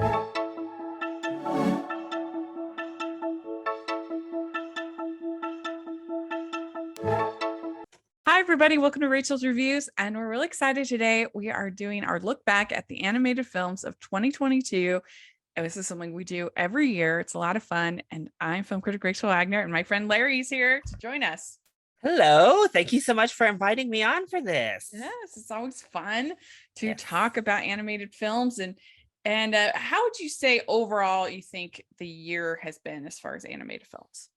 Hi, everybody. Welcome to Rachel's Reviews. And we're really excited today. We are doing our look back at the animated films of 2022. And this is something we do every year. It's a lot of fun. And I'm film critic Rachel Wagner, and my friend Larry's here to join us. Hello. Thank you so much for inviting me on for this. Yes, it's always fun to Yes. talk about animated films. And how would you say overall you think the year has been as far as animated films?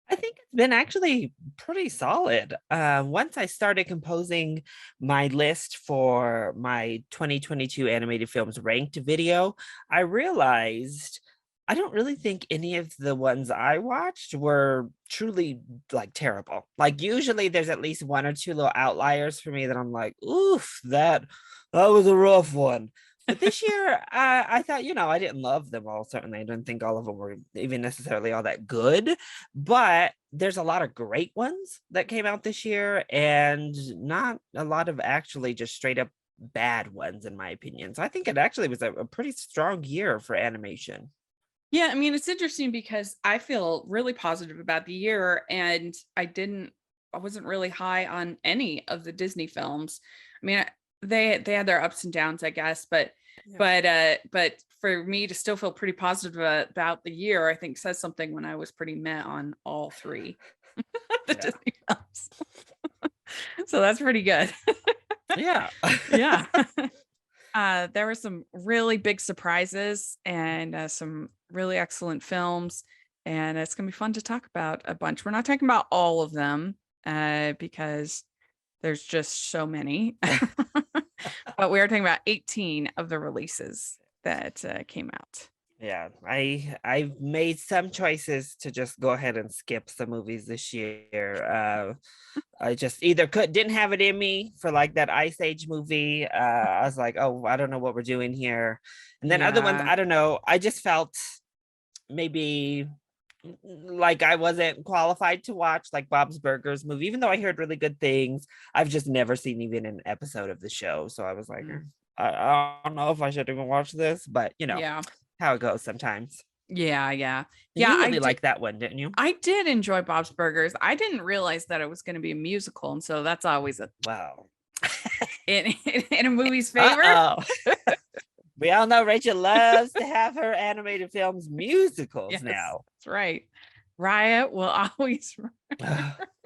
I think it's been actually pretty solid. Once I started composing my list for my 2022 animated films ranked video, I realized I don't really think any of the ones I watched were truly like terrible. Like usually there's at least one or two little outliers for me that I'm like, oof, that was a rough one. But this year, I thought, I didn't love them all. Certainly, I didn't think all of them were even necessarily all that good. But there's a lot of great ones that came out this year, and not a lot of actually just straight up bad ones, in my opinion. So I think it actually was a pretty strong year for animation. Yeah, I mean, it's interesting because I feel really positive about the year, and I wasn't really high on any of the Disney films. I mean, they had their ups and downs, I guess, but but for me to still feel pretty positive about the year, I think says something when I was pretty meh on all three of the Yeah. Disney films. So that's pretty good. Yeah. Yeah. There were some really big surprises and some really excellent films, and it's gonna be fun to talk about a bunch. We're not talking about all of them because there's just so many, but we are talking about 18 of the releases that came out. Yeah, I've made some choices to just go ahead and skip some movies this year. I just either didn't have it in me for like that Ice Age movie. I was like, oh, I don't know what we're doing here. And then other ones, Yeah. I don't know. I just felt maybe like I wasn't qualified to watch like Bob's Burgers movie, even though I heard really good things. I've just never seen even an episode of the show. So I was like, Mm. I don't know if I should even watch this, but Yeah. how it goes sometimes. Yeah. And Yeah. you really liked that one, didn't you? I did enjoy Bob's Burgers. I didn't realize that it was going to be a musical, and so that's always a Wow. in a movie's favor. Uh-oh. We all know Rachel loves to have her animated films musicals Yes, now. that's right. Riot will always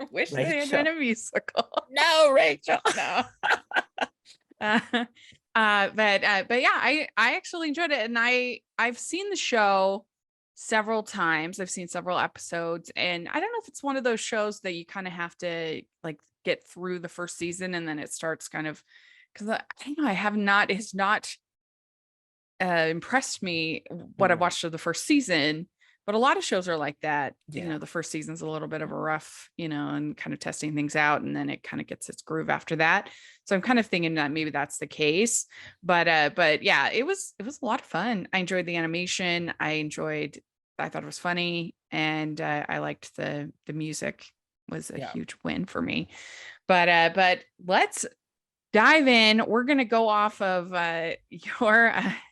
wish they had been Rachel. a musical. No, Rachel. No. Uh, but yeah, I actually enjoyed it, and I've seen the show several times. I've seen several episodes, and I don't know if it's one of those shows that you kind of have to like get through the first season and then it starts kind of because I don't know, I have not, it has not impressed me what I've watched of the first season. But a lot of shows are like that. Yeah. The first season's a little bit of a rough, and kind of testing things out, and then it kind of gets its groove after that. So I'm kind of thinking that maybe that's the case. But yeah, it was a lot of fun. I enjoyed the animation. I thought it was funny, and I liked the music was a huge win for me. But let's dive in. We're gonna go off of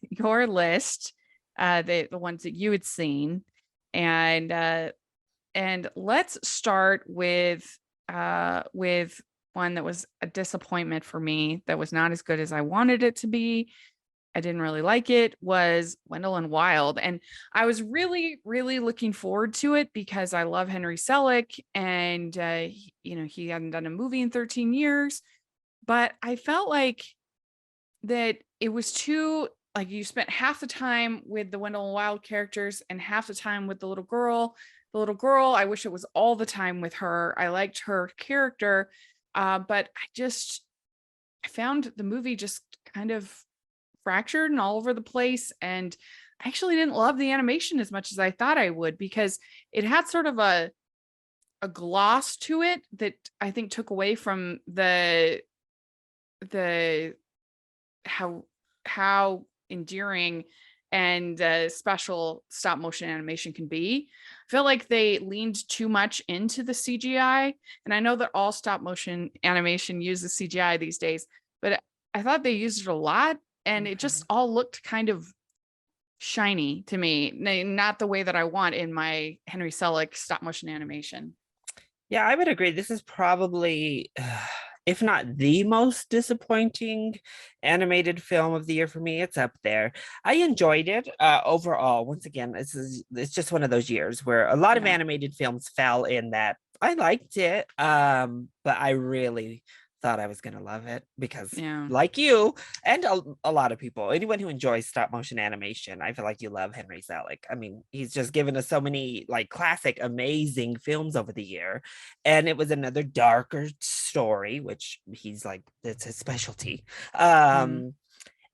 your list, the ones that you had seen, and let's start with one that was a disappointment for me, that was not as good as I wanted it to be. I didn't really like it, was Wendell and Wild. And I was really, really looking forward to it because I love Henry Selick, and he hadn't done a movie in 13 years. But I felt like that it was too, like, you spent half the time with the Wendell and Wild characters and half the time with the little girl. The little girl, I wish it was all the time with her. I liked her character, but I found the movie just kind of fractured and all over the place. And I actually didn't love the animation as much as I thought I would, because it had sort of a gloss to it that I think took away from the how endearing and special stop motion animation can be. I feel like they leaned too much into the CGI, and I know that all stop motion animation uses CGI these days, but I thought they used it a lot, and it just all looked kind of shiny to me, not the way that I want in my Henry Selick stop motion animation. Yeah, I would agree. This is probably, if not the most disappointing animated film of the year for me. It's up there. I enjoyed it overall. Once again, it's just one of those years where a lot of Yeah. animated films fell in that. I liked it, but I really thought I was gonna love it because, Yeah. like you and a lot of people, anyone who enjoys stop motion animation, I feel like you love Henry Selick. I mean, he's just given us so many like classic, amazing films over the year, and it was another darker story, which he's like, it's his specialty. Mm.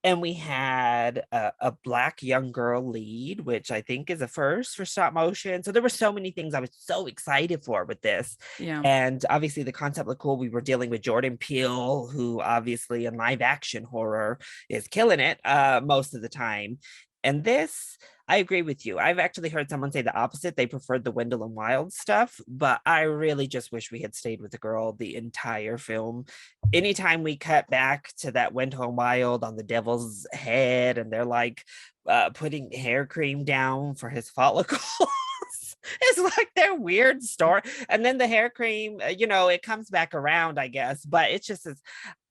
And we had a black young girl lead, which I think is a first for stop motion. So there were so many things I was so excited for with this. Yeah. And obviously the concept looked cool. We were dealing with Jordan Peele, who obviously in live action horror is killing it most of the time. And this, I agree with you. I've actually heard someone say the opposite. They preferred the Wendell and Wild stuff, but I really just wish we had stayed with the girl the entire film. Anytime we cut back to that Wendell and Wild on the devil's head, and they're like putting hair cream down for his follicles. It's like their weird story. And then the hair cream, it comes back around, I guess, but it's just as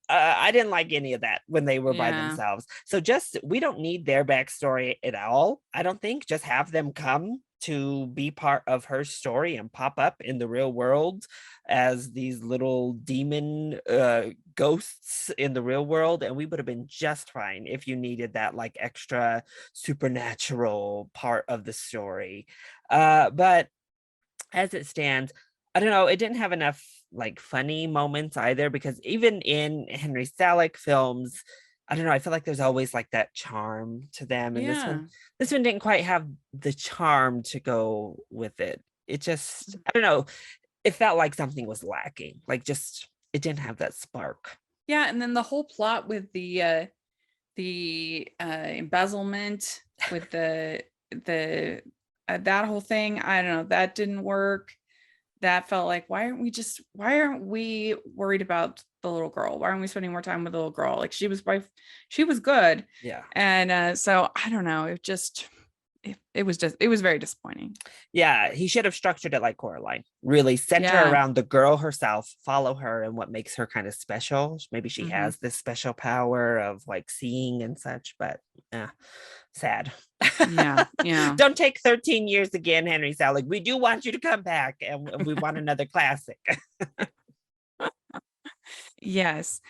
I didn't like any of that when they were by Yeah. themselves. So just we don't need their backstory at all. I don't think. Just have them come to be part of her story and pop up in the real world as these little demon ghosts in the real world, and we would have been just fine if you needed that like extra supernatural part of the story. But as it stands, I don't know, it didn't have enough like funny moments either, because even in Henry Selick films, I don't know, I feel like there's always like that charm to them. And Yeah. this one didn't quite have the charm to go with it. It just, I don't know, it felt like something was lacking. Like just it didn't have that spark. Yeah. And then the whole plot with the embezzlement with the that whole thing, I don't know, that didn't work. That felt like, why aren't we worried about the little girl? Why aren't we spending more time with the little girl? Like she was good. Yeah. And so I don't know, it was very disappointing. Yeah, he should have structured it like Coraline. Really center Yeah. around the girl herself, follow her and what makes her kind of special. Maybe she Hmm. has this special power of like seeing and such, but yeah, sad. Yeah. Yeah. Don't take 13 years again, Henry Selick. We do want you to come back, and we want another classic. Yes.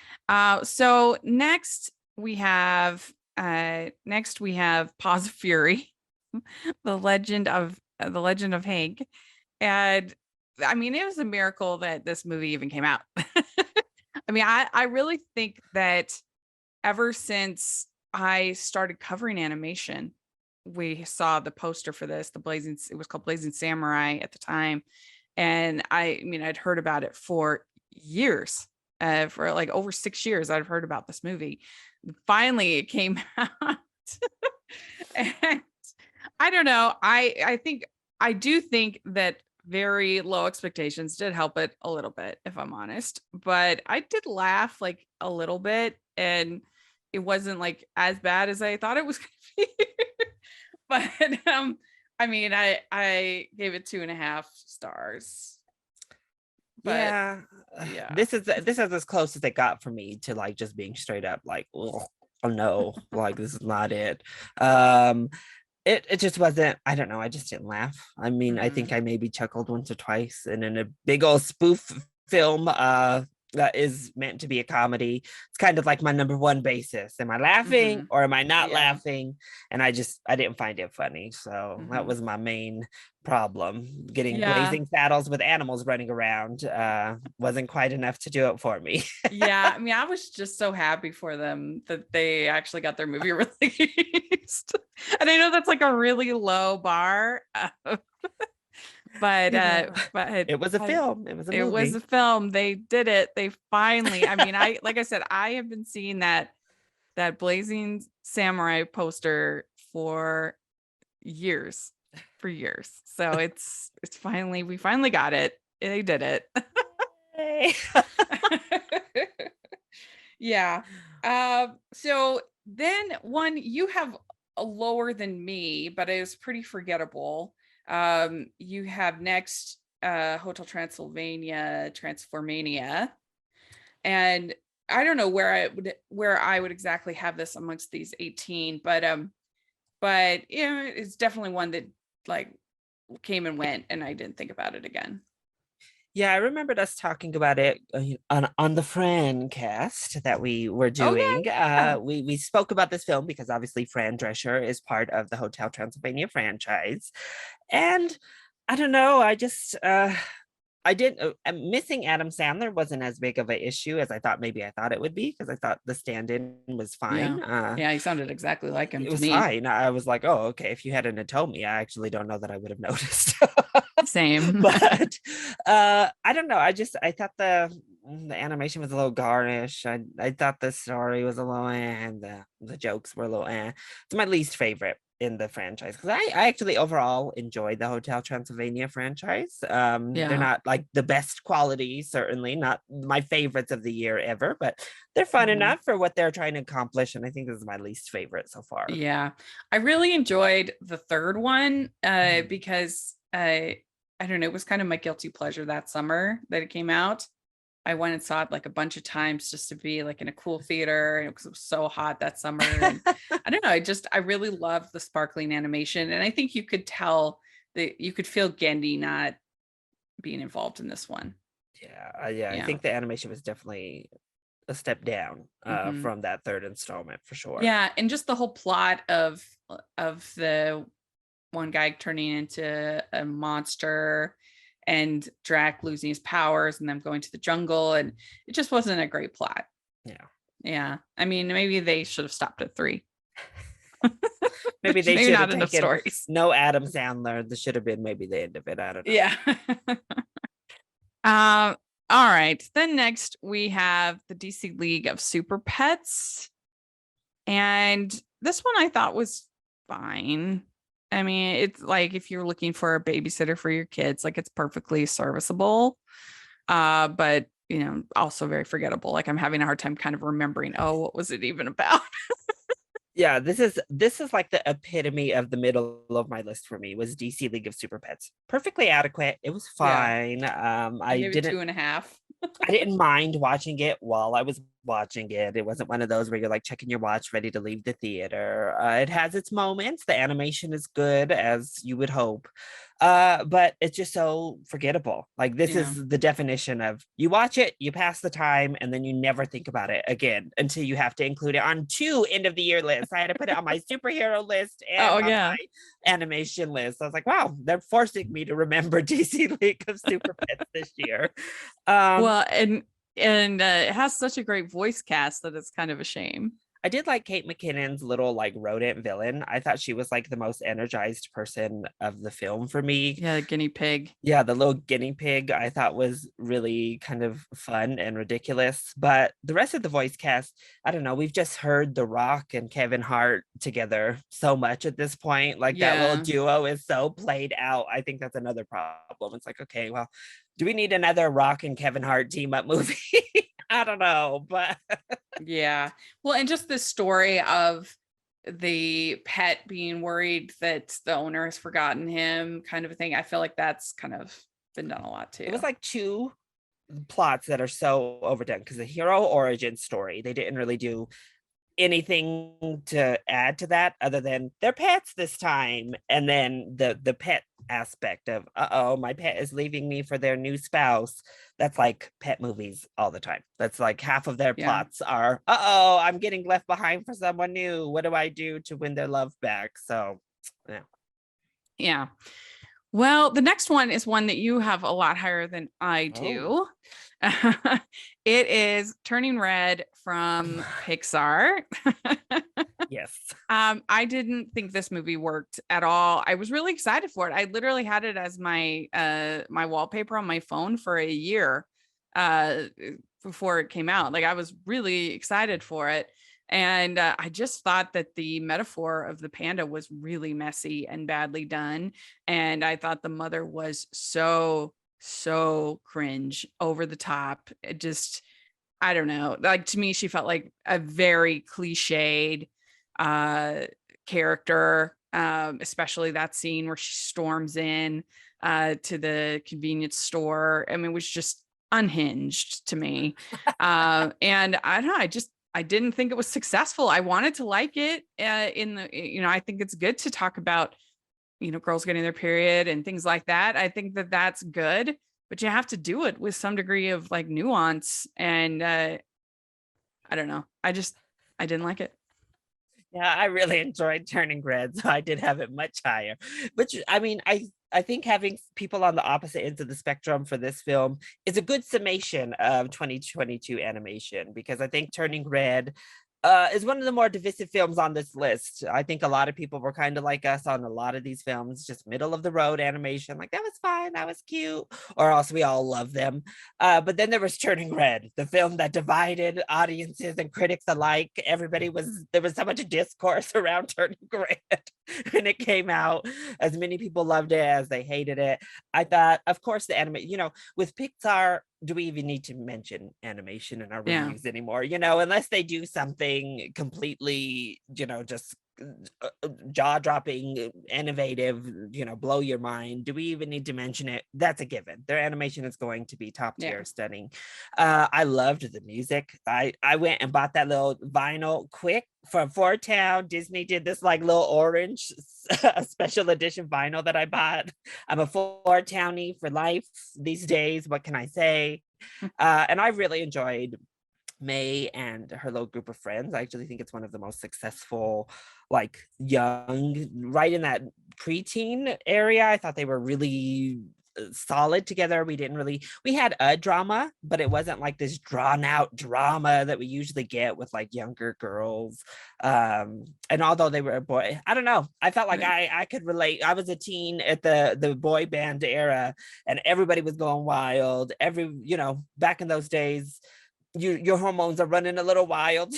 So next we have Paws of Fury, the legend of Hank. And I mean, it was a miracle that this movie even came out. I mean, I really think that ever since I started covering animation, we saw the poster for this, it was called Blazing Samurai at the time. And I mean, I'd heard about it for years, for like over 6 years, I've heard about this movie. Finally, it came out. And I don't know. I do think that very low expectations did help it a little bit, if I'm honest. But I did laugh like a little bit, and it wasn't like as bad as I thought it was gonna be. But I mean, I gave it 2.5 stars. But Yeah, yeah. this is as close as it got for me to like just being straight up like, oh no, like this is not it. Um, it just wasn't. I don't know. I just didn't laugh. I mean, I think Mm, I maybe chuckled once or twice, and in a big old spoof film that is meant to be a comedy, it's kind of like my number one basis. Am I laughing mm-hmm. or am I not Yeah. laughing? And I didn't find it funny. So that Mm-hmm. was my main problem. Getting Yeah. blazing saddles with animals running around wasn't quite enough to do it for me. Yeah, I mean, I was just so happy for them that they actually got their movie released. And I know that's like a really low bar, but You know, but it was a film. It was a it was movie. a film. They did it. They finally, I mean, I like I said, I have been seeing that Blazing Samurai poster for years, for years. So it's finally we finally got it. They did it. Yay. Yeah. So then one you have lower than me, but it was pretty forgettable. You have next Hotel Transylvania, Transformania, and I don't know where I would exactly have this amongst these 18, but yeah, it's definitely one that like came and went, and I didn't think about it again. Yeah, I remembered us talking about it on the Fran cast that we were Okay, doing. yeah, We spoke about this film because obviously Fran Drescher is part of the Hotel Transylvania franchise, and I don't know. I did missing Adam Sandler wasn't as big of an issue as I thought. Maybe I thought it would be because I thought the stand-in was yeah, fine. yeah. He sounded exactly like him It to was me. fine. I was like, oh, okay. If you hadn't have told me, I actually don't know that I would have noticed. Same. But I don't know. I thought the animation was a little garnish. I thought the story was a little and the jokes were a little It's my least favorite in the franchise because I actually overall enjoyed the Hotel Transylvania franchise. They're Yeah. not like the best quality, certainly not my favorites of the year ever, but they're fun Mhm. enough for what they're trying to accomplish. And I think this is my least favorite so far. Yeah. I really enjoyed the third one Mhm. because I don't know, it was kind of my guilty pleasure that summer that it came out. I went and saw it like a bunch of times just to be like in a cool theater and because it was so hot that summer. And I don't know, I really loved the sparkling animation. And I think you could tell that you could feel Gendy not being involved in this one. Yeah, I Yeah. think the animation was definitely a step down Hmm. from that third installment for sure. Yeah. And just the whole plot of the one guy turning into a monster and Drac losing his powers and them going to the jungle. And it just wasn't a great plot. Yeah. Yeah. I mean, maybe they should have stopped at three. Maybe they Maybe should have not enough taken stories. no Adam Sandler. This should have been maybe the end of it. I don't know. Yeah. uh, all right. Then next we have the DC League of Super Pets. And this one I thought was fine. I mean, it's like if you're looking for a babysitter for your kids, like it's perfectly serviceable. But also very forgettable. Like I'm having a hard time kind of remembering, oh, what was it even about? Yeah, this is like the epitome of the middle of my list for me was DC League of Super Pets. Perfectly adequate. It was Yeah. fine. I gave it 2.5. I didn't mind watching it while I was watching it. It wasn't one of those where you're like checking your watch, ready to leave the theater. It has its moments. The animation is good, as you would hope. But it's just so forgettable. Like, this Yeah. is the definition of you watch it, you pass the time, and then you never think about it again until you have to include it on two end of the year lists. I had to put it on my superhero list and Oh on yeah. my animation list. I was like, wow, they're forcing me to remember DC League of Super Pets this year. Um, Well, and it has such a great voice cast that it's kind of a shame. I did like Kate McKinnon's little like rodent villain. I thought she was like the most energized person of the film for me. Yeah, the guinea pig. Yeah, the little guinea pig I thought was really kind of fun and ridiculous. But the rest of the voice cast, I don't know, we've just heard The Rock and Kevin Hart together so much at this point. Like that little Yeah. duo is so played out. I think that's another problem. It's like, okay, well, do we need another Rock and Kevin Hart team up movie? I don't know, but Yeah. Well, and just this story of the pet being worried that the owner has forgotten him, kind of a thing. I feel like that's kind of been done a lot it too. was like two plots that are so overdone because the hero origin story, they didn't really do anything to add to that other than their pets this time. And then the pet aspect of oh, my pet is leaving me for their new spouse. That's like pet movies all the time. That's like half of their Yeah. plots are oh, I'm getting left behind for someone new. What do I do to win their love back? So yeah. Yeah. Well, the next one is one that you have a lot higher than I Oh. do. It is Turning Red from Pixar. Yes. I didn't think this movie worked at all. I was really excited for it. I literally had it as my wallpaper on my phone for a year uh before it came out. Like I was really excited for it. And I just thought that the metaphor of the panda was really messy and badly done. And I thought the mother was so cringe, over the top. It just, I don't know. Like to me, she felt like a very cliched uh character, especially that scene where she storms in to the convenience store. I mean, it was just unhinged to me. And I don't know, I didn't think it was successful. I wanted to like it in the, I think it's good to talk about, girls getting their period and things like that. I think that that's good, but you have to do it with some degree of like nuance. And I don't know. I didn't like it. Yeah, I really enjoyed Turning Red, so I did have it much higher. Which I mean, I think having people on the opposite ends of the spectrum for this film is a good summation of 2022 animation, because I think Turning Red is one of the more divisive films on this list. I think a lot of people were kind of like us on a lot of these films, just middle of the road animation, like that was fine, that was cute, or else we all love them. But then there was Turning Red, the film that divided audiences and critics alike. There was so much discourse around Turning Red when it came out. As many people loved it as they hated it. I thought, of course, the anime, with Pixar, do we even need to mention animation in our Yeah. reviews anymore? Unless they do something completely, just jaw dropping, innovative, blow your mind. Do we even need to mention it? That's a given. Their animation is going to be top Yeah. tier, stunning. I loved the music. I went and bought that little vinyl quick from Fort Town. Disney did this like little orange special edition vinyl that I bought. I'm a Fort Townie for life these days. What can I say? And I really enjoyed May and her little group of friends. I actually think it's one of the most successful, like young, right in that preteen area. I thought they were really solid together. We had a drama, but it wasn't like this drawn out drama that we usually get with like younger girls. And although they were a boy, I don't know, I felt like I could relate. I was a teen at the boy band era, and everybody was going wild. Back in those days, your hormones are running a little wild.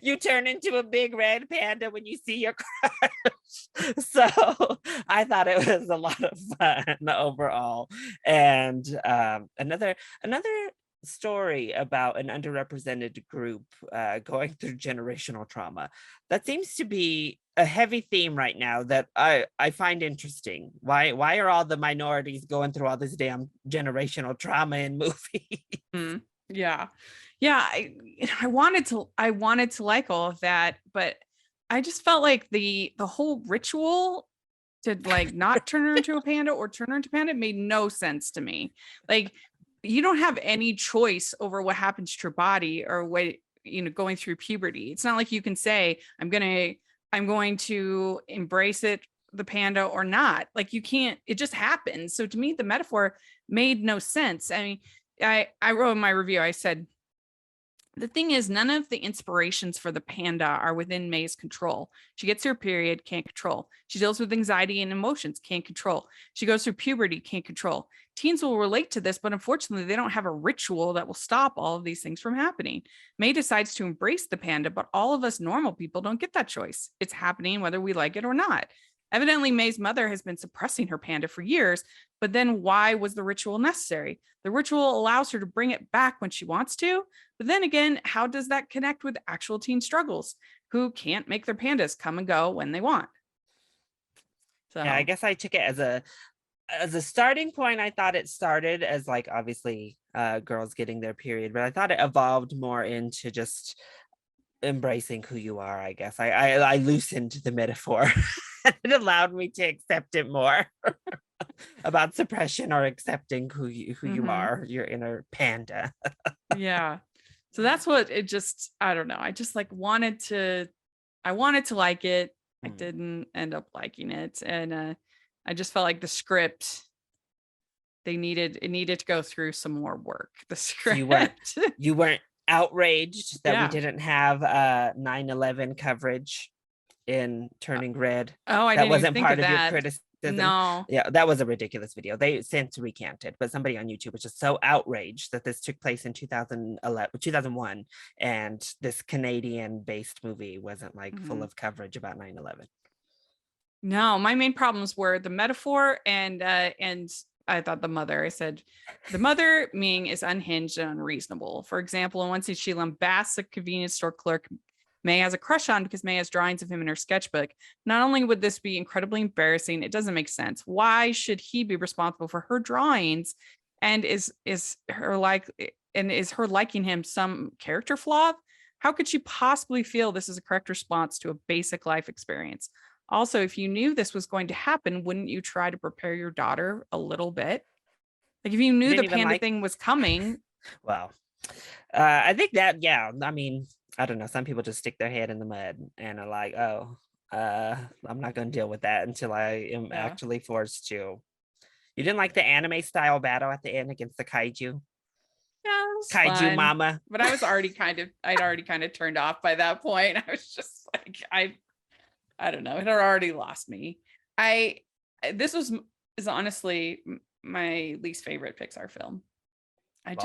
You turn into a big red panda when you see your crush. So I thought it was a lot of fun overall. And another story about an underrepresented group going through generational trauma. That seems to be a heavy theme right now that I find interesting. Why are all the minorities going through all this damn generational trauma in movies? Mm, yeah. Yeah. I wanted to like all of that, but I just felt like the whole ritual to like not turn her into a panda or turn her into a panda made no sense to me. Like, you don't have any choice over what happens to your body or what, going through puberty. It's not like you can say, I'm going to embrace it, the panda, or not. Like, you can't, it just happens. So to me, the metaphor made no sense. I mean, I wrote in my review, I said, the thing is, none of the inspirations for the panda are within May's control. She gets her period, can't control. She deals with anxiety and emotions, can't control. She goes through puberty, can't control. Teens will relate to this, but unfortunately, they don't have a ritual that will stop all of these things from happening. May decides to embrace the panda, but all of us normal people don't get that choice. It's happening whether we like it or not. Evidently, May's mother has been suppressing her panda for years, but then why was the ritual necessary? The ritual allows her to bring it back when she wants to, but then again, how does that connect with actual teen struggles who can't make their pandas come and go when they want? Yeah, I So, guess I took it as a starting point. I thought it started as like obviously girls getting their period, but I thought it evolved more into just embracing who you are. I guess I loosened the metaphor. It allowed me to accept it more about suppression, or accepting who you mhm, are, your inner panda. yeah. So that's what it just, I don't know. I wanted to like it. I Mm. didn't end up liking it. And I just felt like the script, it needed to go through some more work. The So you weren't script. you weren't outraged that we Yeah. didn't have 9/11 coverage in Turning Red? Oh, I That didn't even wasn't think part of of your that. criticism? No. Yeah, that was a ridiculous video. They since recanted, but somebody on YouTube was just so outraged that this took place in 2011, 2001, and this Canadian-based movie wasn't like full Mhm. of coverage about 9/11. No, my main problems were the metaphor and I thought the mother. I said the mother Ming is unhinged and unreasonable. For example, in one scene she lambasts a convenience store clerk May has a crush on because May has drawings of him in her sketchbook. Not only would this be incredibly embarrassing, it doesn't make sense. Why should he be responsible for her drawings? And is her liking him some character flaw? How could she possibly feel this is a correct response to a basic life experience? Also, if you knew this was going to happen, wouldn't you try to prepare your daughter a little bit? Like if you You knew the didn't even panda like. thing was coming. Well, I think that, yeah. I mean, I don't know. Some people just stick their head in the mud and are like, "Oh, I'm not going to deal with that until I am Yeah. actually forced to." You didn't like the anime style battle at the end against the kaiju, Yeah, it was kaiju fun. mama. But I'd already kind of turned off by that point. I was just like, I don't know. It had already lost me. I, this was, is honestly my least favorite Pixar film. Oh, I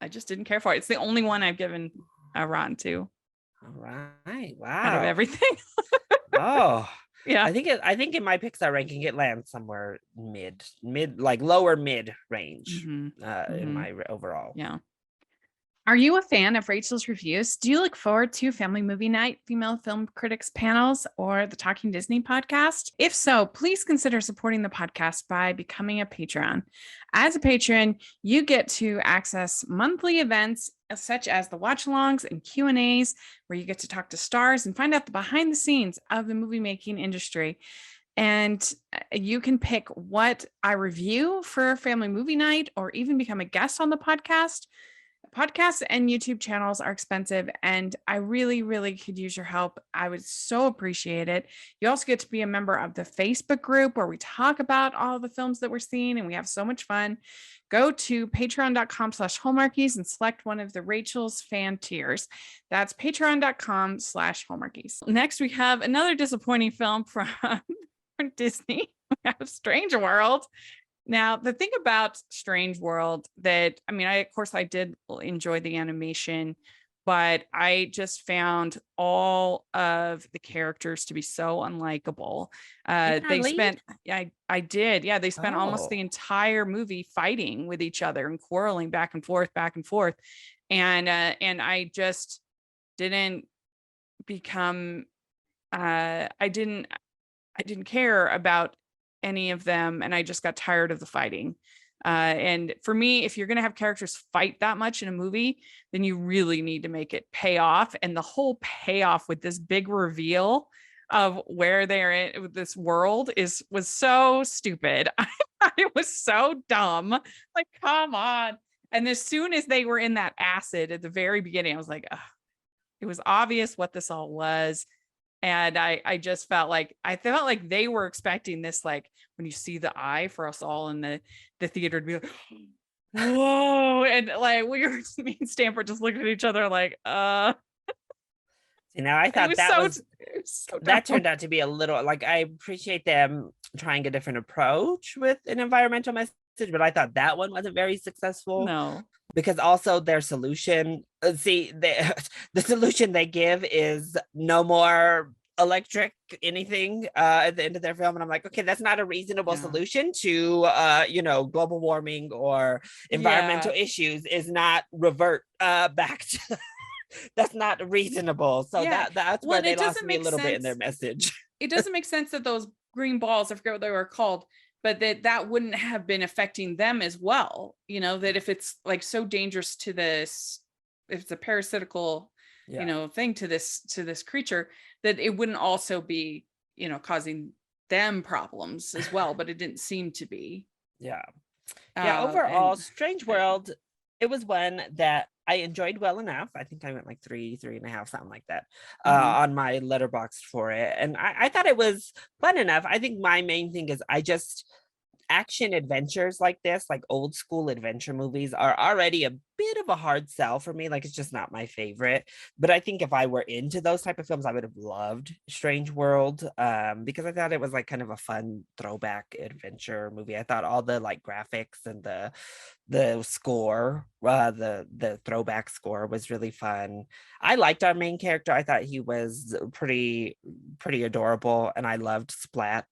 just didn't care for it. It's the only one I've given a Rotten to all right. out of Wow. everything. Oh, Yeah. I think in my Pixar ranking it lands somewhere like lower mid range Hmm. in Hmm. my overall. Yeah. Are you a fan of Rachel's reviews? Do you look forward to Family Movie Night, Female Film Critics panels, or the Talking Disney podcast? If so, please consider supporting the podcast by becoming a Patreon. As a patron, you get to access monthly events such as the watch-alongs and Q&As, where you get to talk to stars and find out the behind the scenes of the movie making industry. And you can pick what I review for Family Movie Night or even become a guest on the podcast. Podcasts and YouTube channels are expensive, and I really, really could use your help. I would so appreciate it. You also get to be a member of the Facebook group where we talk about all the films that we're seeing, and we have so much fun. Go to patreon.com/hallmarkies and select one of the Rachel's fan tiers. That's patreon.com/hallmarkies. Next, we have another disappointing film from Disney. We have Strange World. Now, the thing about Strange World that, I mean, of course, I did enjoy the animation, but I just found all of the characters to be so unlikable. Even our They lead? spent, I did. Yeah, they spent almost the Oh, entire movie fighting with each other and quarreling back and forth, back and forth. And I just didn't become, I didn't care about any of them, and I just got tired of the fighting. And for me, if you're going to have characters fight that much in a movie, then you really need to make it pay off. And the whole payoff with this big reveal of where they're in with this world was so stupid. It was so dumb. Like, come on. And as soon as they were in that acid at the very beginning, I was like, ugh, it was obvious what this all was. And I just I felt like they were expecting this, like when you see the eye for us all in the theater to be like, whoa. And like we were me and Stanford just looking at each other like, see, now I thought it was so that dumb. turned out to be a little like I appreciate them trying a different approach with an environmental message, but I thought that one wasn't very successful No. because also their solution, see, the solution they give is no more electric anything at the end of their film, and I'm like, okay, that's not a reasonable Yeah. solution to global warming or environmental Yeah. issues, is not revert back to that's not reasonable. So Yeah. that's Well, where and they it lost doesn't me a make little bit in their sense. message. It doesn't make sense that those green balls, I forget what they were called, but that wouldn't have been affecting them as well. You know, that if it's like so dangerous to this, if it's a parasitical, Yeah. thing to this creature, that it wouldn't also be, causing them problems as well. But it didn't seem to be. Yeah. Yeah, overall, And Strange I, World, it was one that I enjoyed well enough. I think I went like 3.5, something like that, mhm, on my letterbox for it. And I thought it was fun enough. I think my main thing is I just action adventures like this, like old school adventure movies, are already a bit of a hard sell for me. Like it's just not my favorite. But I think if I were into those type of films, I would have loved Strange World, because I thought it was like kind of a fun throwback adventure movie. I thought all the like graphics and the score, the throwback score was really fun. I liked our main character. I thought he was pretty adorable, and I loved Splat.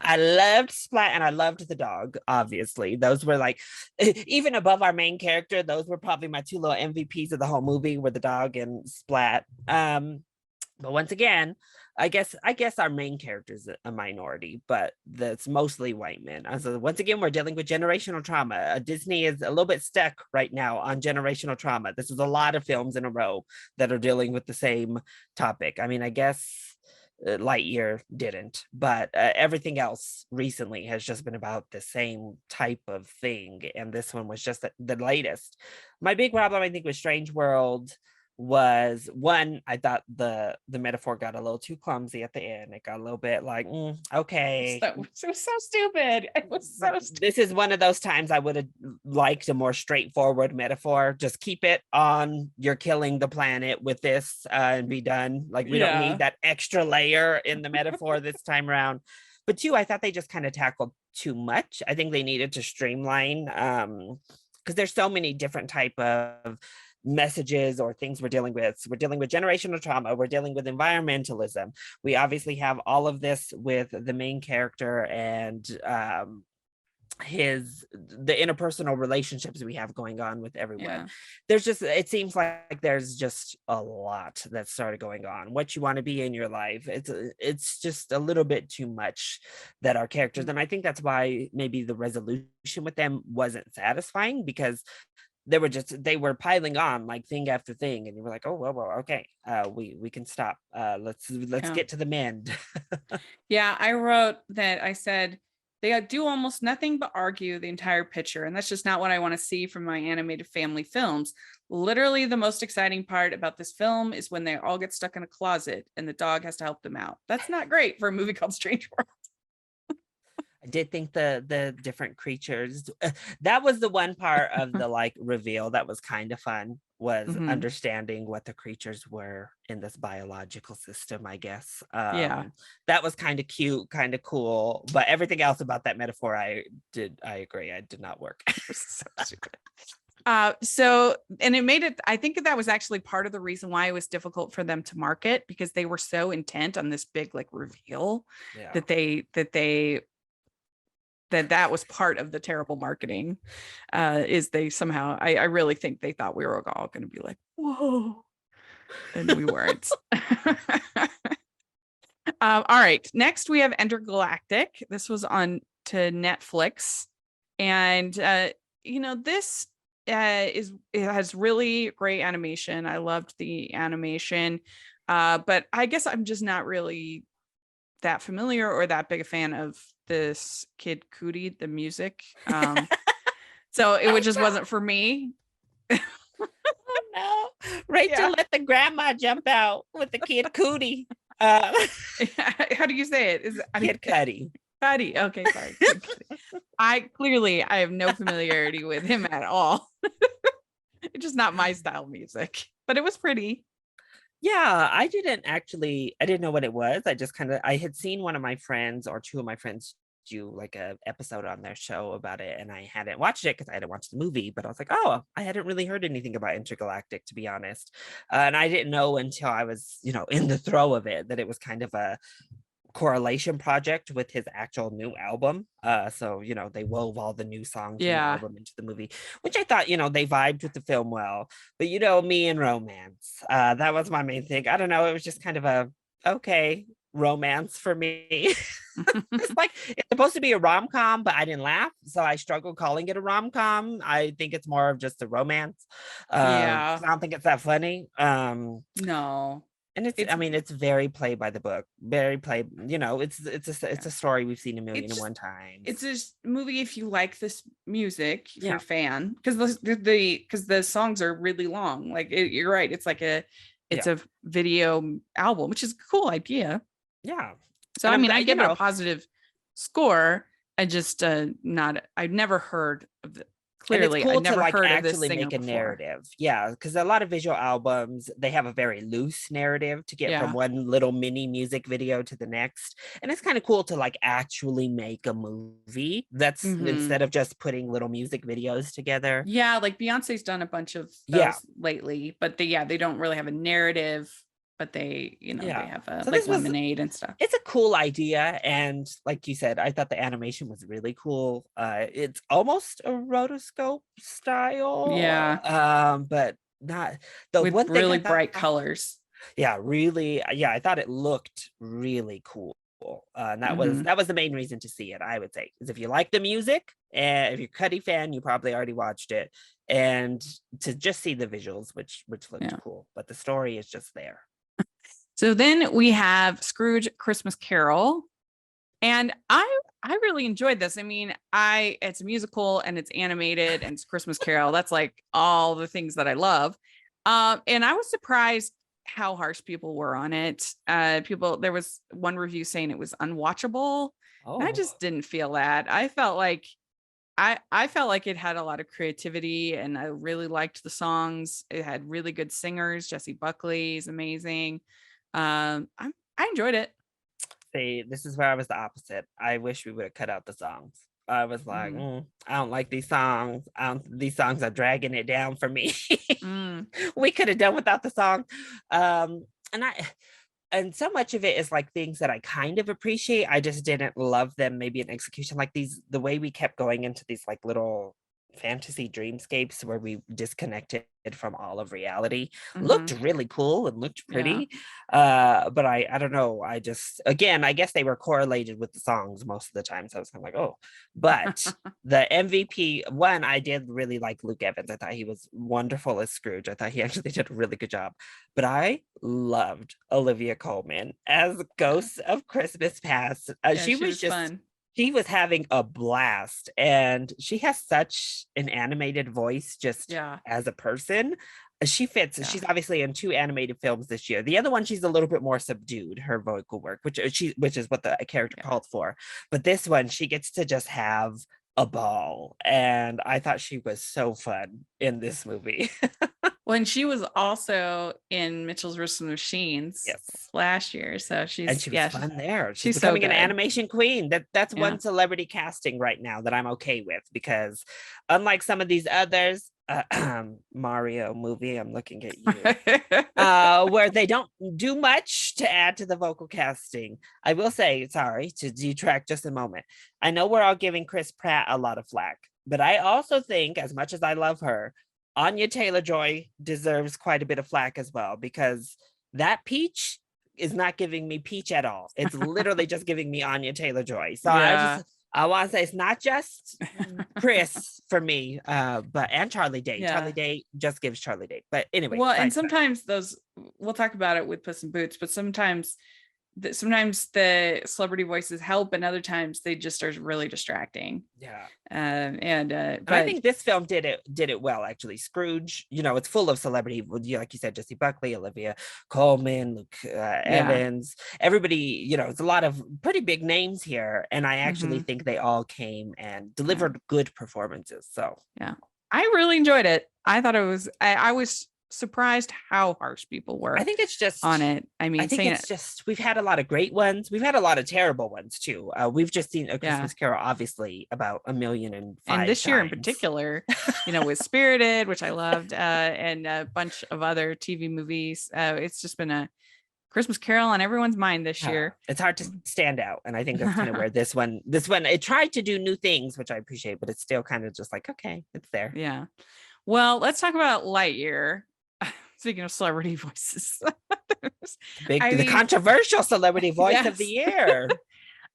I loved Splat and I loved the dog, obviously. Those were like, even above our main character, those were probably my two little MVPs of the whole movie were the dog and Splat. But once again, I guess our main character is a minority, but that's mostly white men. So once again, we're dealing with generational trauma. Disney is a little bit stuck right now on generational trauma. This is a lot of films in a row that are dealing with the same topic. I mean, I guess Lightyear didn't, but everything else recently has just been about the same type of thing, and this one was just the latest. My big problem, I think, with Strange World was one, I thought the metaphor got a little too clumsy at the end. It got a little bit like, okay. So stupid. It was so stupid. This is one of those times I would have liked a more straightforward metaphor. Just keep it on, you're killing the planet with this and be done. Like, we don't need that extra layer in the metaphor this time around. But two, I thought they just kind of tackled too much. I think they needed to streamline because there's so many different type of messages or things we're dealing with. So we're dealing with generational trauma, we're dealing with environmentalism. We obviously have all of this with the main character and the interpersonal relationships we have going on with everyone. There's just, it seems like there's just a lot that started going on. What you want to be in your life, it's just a little bit too much that our characters, and I think that's why maybe the resolution with them wasn't satisfying, because they were piling on like thing after thing, and you were like, oh well, okay, we can stop. Let's get to the mend. I wrote that. I said they do almost nothing but argue the entire picture, and that's just not what I want to see from my animated family films. Literally, the most exciting part about this film is when they all get stuck in a closet and the dog has to help them out. That's not great for a movie called Strange World. I did think the different creatures, that was the one part of the like reveal that was kind of fun, was understanding what the creatures were in this biological system, I guess. That was kind of cute, kind of cool, but everything else about that metaphor, I agree, I did not work. So stupid. And it made it, I think that was actually part of the reason why it was difficult for them to market, because they were so intent on this big like reveal that was part of the terrible marketing. Is they somehow, I really think they thought we were all going to be like, whoa, and we weren't. All right, next we have Intergalactic. This was on to Netflix, and this it has really great animation. I loved the animation, but I guess I'm just not really that familiar or that big a fan of this Kid Cudi, the music. So it just wasn't for me. Oh no, Rachel let the grandma jump out with the Kid Cudi. How do you say it? Is it Kid Cudi? Cudi. Okay, sorry. I have no familiarity with him at all. It's just not my style of music, but it was pretty. Yeah, I didn't know what it was. I had seen one of my friends or two of my friends do like a episode on their show about it, and I hadn't watched it because I hadn't watched the movie, but I was like, oh, I hadn't really heard anything about Intergalactic, to be honest. And I didn't know until I was, in the throw of it, that it was kind of a correlation project with his actual new album. So they wove all the new songs from the album into the movie, which I thought, they vibed with the film well. But me and romance, that was my main thing. I don't know, it was just kind of a okay romance for me. It's like, it's supposed to be a rom-com, but I didn't laugh, so I struggled calling it a rom-com. I think it's more of just a romance. I don't think it's that funny. No. And it's very play by the book, very play. It's a story we've seen a million and one times. It's this movie if you like this music, if you're a fan, because the songs are really long. Like you're right, it's like a video album, which is a cool idea. Yeah. So I give it a positive score. I just I've never heard of the. Clearly, cool I never heard actually of this singer make a before. narrative. Yeah, because a lot of visual albums, they have a very loose narrative to get from one little mini music video to the next. And it's kind of cool to like actually make a movie that's instead of just putting little music videos together. Yeah, like Beyonce's done a bunch of those lately, but they don't really have a narrative but they, they Yeah. have So like this was lemonade and stuff. it's a cool idea, and like you said, I thought the animation was really cool. It's almost a rotoscope style, Yeah, but not the with one thing I really thought. bright colors. Yeah, really, yeah, I thought it looked really cool. And Hmm. that was the main reason to see it, I would say, is if you like the music, and if you're a Cuddy fan, you probably already watched it, and to just see the visuals, which looked Yeah. cool, but the story is just there. So then we have Scrooge Christmas Carol, and I really enjoyed this. I mean, I it's a musical and it's animated and it's Christmas Carol. That's like all the things that I love. And I was surprised how harsh people were on it. People there was one review saying it was unwatchable, and I Oh, just didn't feel that. I felt like it had a lot of creativity, and I really liked the songs. It had really good singers. Jesse Buckley is amazing. I enjoyed it. see, this is where I was the opposite. I wish we would have cut out the songs. I was like, Mhm. I don't like these songs. These songs are dragging it down for me. Mm, We could have done without the song. And and so much of it is like things that I kind of appreciate. I just didn't love them maybe in execution. Like the way we kept going into these like little fantasy dreamscapes where we disconnected from all of reality looked mhm. really cool and looked Yeah. pretty. But I don't know. I just again I guess they were correlated with the songs most of the time. So I was kind of like, oh, but the MVP one, I did really like Luke Evans. I thought he was wonderful as Scrooge. I thought he actually did a really good job. But I loved Olivia Colman as Yeah. Ghosts of Christmas Past. Yeah, she was fun. She was having a blast, and she has such an animated voice just Yeah. as a person. She fits. Yeah. She's obviously in two animated films this year. The other one, she's a little bit more subdued, her vocal work, which is what the character Yeah. called for. But this one, she gets to just have a ball, and I thought she was so fun in this movie. When she was also in Mitchell's vs. Machines Yes. last year. So And she's she was yeah, fun there. She's she's so becoming an good. animation queen. That's Yeah. one celebrity casting right now that I'm okay with, because unlike some of these others, Mario movie, I'm looking at you, where they don't do much to add to the vocal casting. I will say, sorry to detract just a moment. I know we're all giving Chris Pratt a lot of flack, but I also think, as much as I love her, Anya Taylor-Joy deserves quite a bit of flack as well, because that Peach is not giving me Peach at all. It's literally just giving me Anya Taylor-Joy. So Yeah. I want to say it's not just Chris for me, but and Charlie Day. Charlie Yeah. Day just gives Charlie Day. But anyway, Well, and sidetrack. sometimes those we'll talk about it with Puss in Boots, but sometimes the celebrity voices help, and other times they just are really distracting. Yeah. And I But think this film did it well, actually. Scrooge, it's full of celebrity, like you said, Jesse Buckley, Olivia Colman, Luke yeah. Evans, everybody. It's a lot of pretty big names here, and I actually Hmm. think they all came and Yeah. delivered good performances. So Yeah. I really enjoyed it. I thought I was surprised how harsh people I were think it's on just it. I I mean, think saying it's it, just we've had a lot of great ones. We've had a lot of terrible ones too. We've just seen A yeah. Christmas Carol obviously about a million and And five this year in times. particular, with Spirited, which I loved, and a bunch of other TV movies. It's just been a Christmas Carol on everyone's mind this year. It's hard to stand out, and I think that's kind of where this one it tried to do new things, which I appreciate, but it's still kind of just like, okay, it's there. Yeah. Well, let's talk about Lightyear. Speaking of celebrity voices. I The mean, controversial celebrity voice of the yes. year.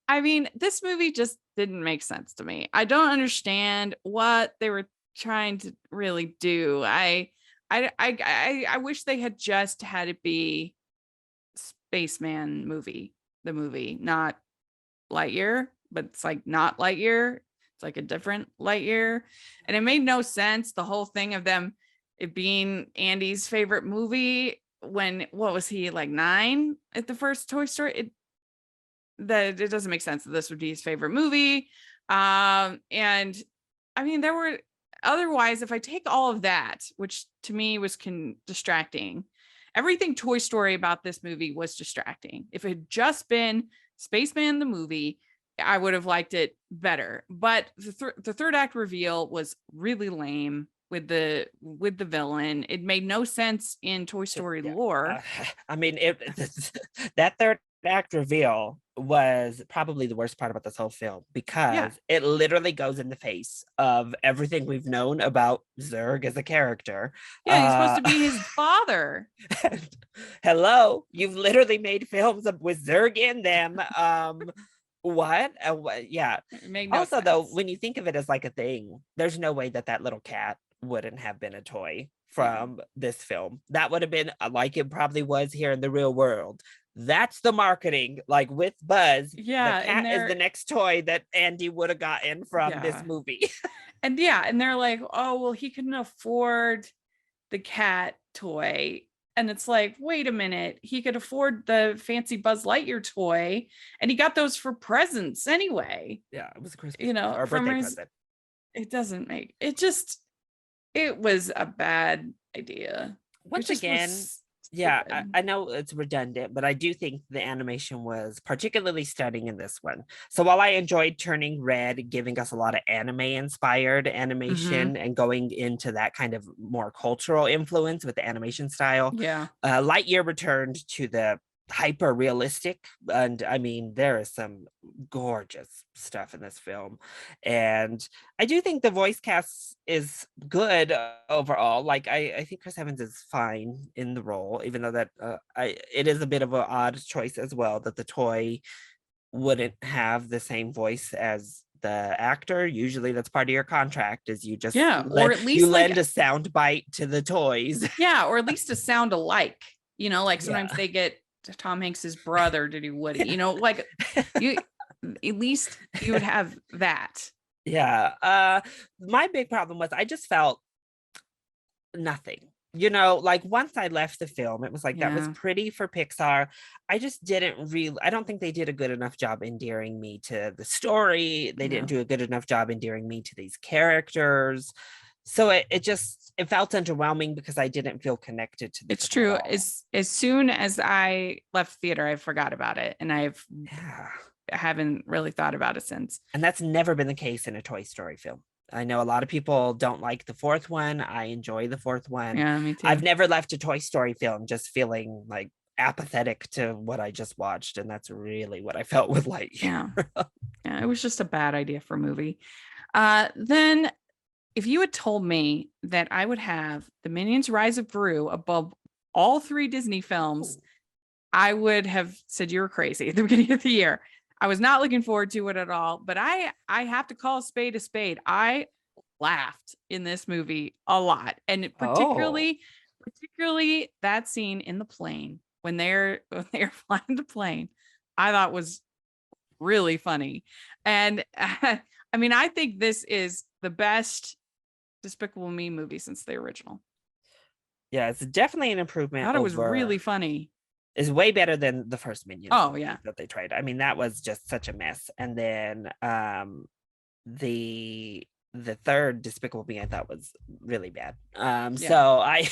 I mean, this movie just didn't make sense to me. I don't understand what they were trying to really do. I wish they had just had it be Spaceman movie, the movie, not Lightyear, but it's like not Lightyear. It's like a different Lightyear. And it made no sense. The whole thing of them, it being Andy's favorite movie when, what was he, like 9 at the first Toy Story? It doesn't make sense that this would be his favorite movie. And I mean, there were otherwise, if I take all of that, which to me was distracting, everything Toy Story about this movie was distracting. If it had just been Spaceman the movie, I would have liked it better. But the third act reveal was really lame. with the villain. It made no sense in Toy Story Yeah. lore. I mean, that third act reveal was probably the worst part about this whole film Yeah. because it literally goes in the face of everything we've known about Zurg as a character. Yeah, he's supposed to be his father. Hello, you've literally made films with Zurg in them. What? Yeah. It made no Also, though, sense. when you think of it as like a thing, there's no way that that little cat wouldn't have been a toy No. from this film. That would have been like it probably was here in the real world. That's the marketing. Like with Buzz, the Yeah, and cat is the they're next toy that Andy would have gotten from this yeah. movie. And they're like, "Oh, well, he couldn't afford the cat toy." And it's like, "Wait a minute. He could afford the fancy Buzz Lightyear toy, and he got those for presents anyway." Yeah, it was a Christmas You know, or a from birthday his present. it doesn't make it just it was a bad idea. It Once just again, was yeah, stupid. I know it's redundant, but I do think the animation was particularly stunning in this one. So while I enjoyed Turning Red, giving us a lot of anime inspired Mhm. animation and going into that kind of more cultural influence with the animation style, Yeah. Lightyear returned to the hyper realistic. And I mean, there is some gorgeous stuff in this film. And I do think the voice cast is good overall. Like I think Chris Evans is fine in the role, even though that it is a bit of an odd choice as well that the toy wouldn't have the same voice as the actor. Usually that's part of your contract is Yeah, or at you least like lend a sound bite to the toys. yeah, or at least to sound alike. You know, like sometimes Yeah. they get Tom Hanks's brother to do Woody. You know, like you at least you would have that. Yeah. My big problem was I just felt nothing. Like once I left the film, it was like that was Yeah. pretty for Pixar. I just didn't really, I don't think they did a good enough job endearing me to the story. They didn't Yeah. do a good enough job endearing me to these characters. So it felt underwhelming because I didn't feel connected to the It's film at true. all. As soon as I left theater, I forgot about it and Yeah. haven't really thought about it since. And that's never been the case in a Toy Story film. I know a lot of people don't like the fourth one. I enjoy the fourth one. Yeah, me I've too. never left a Toy Story film just feeling like apathetic to what I just watched. And that's really what I felt with Lightyear. Yeah. Yeah, it was just a bad idea for a movie. Then if you had told me that I would have The Minions Rise of Gru above all three Disney films, I would have said you were crazy at the beginning of the year. I was not looking forward to it at all, but I have to call a spade a spade. I laughed in this movie a lot, and Oh, particularly that scene in the plane when they're flying the plane, I thought was really funny. And I mean, I think this is the best Despicable Me movie since the original. yeah, it's definitely an I improvement thought it was over, really funny. is way better than the first Minions Oh movie yeah, that they tried. I mean, that was just such a mess. And then the the third Despicable Me I thought was really bad. yeah, So I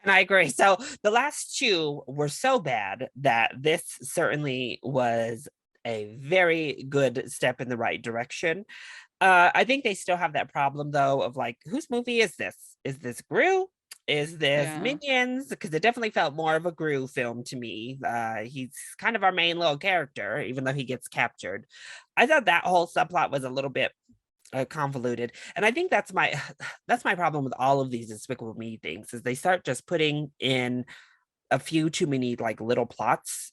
and I agree. So the last two were so bad that this certainly was a very good step in the right direction. I think they still have that problem though of like, whose movie is this? Is this Gru? Is this yeah. Minions? Because it definitely felt more of a Gru film to me. He's kind of our main little character, even though he gets captured. I thought that whole subplot was a little bit convoluted, and I think that's my problem with all of these Despicable Me things is they start just putting in a few too many like little plots.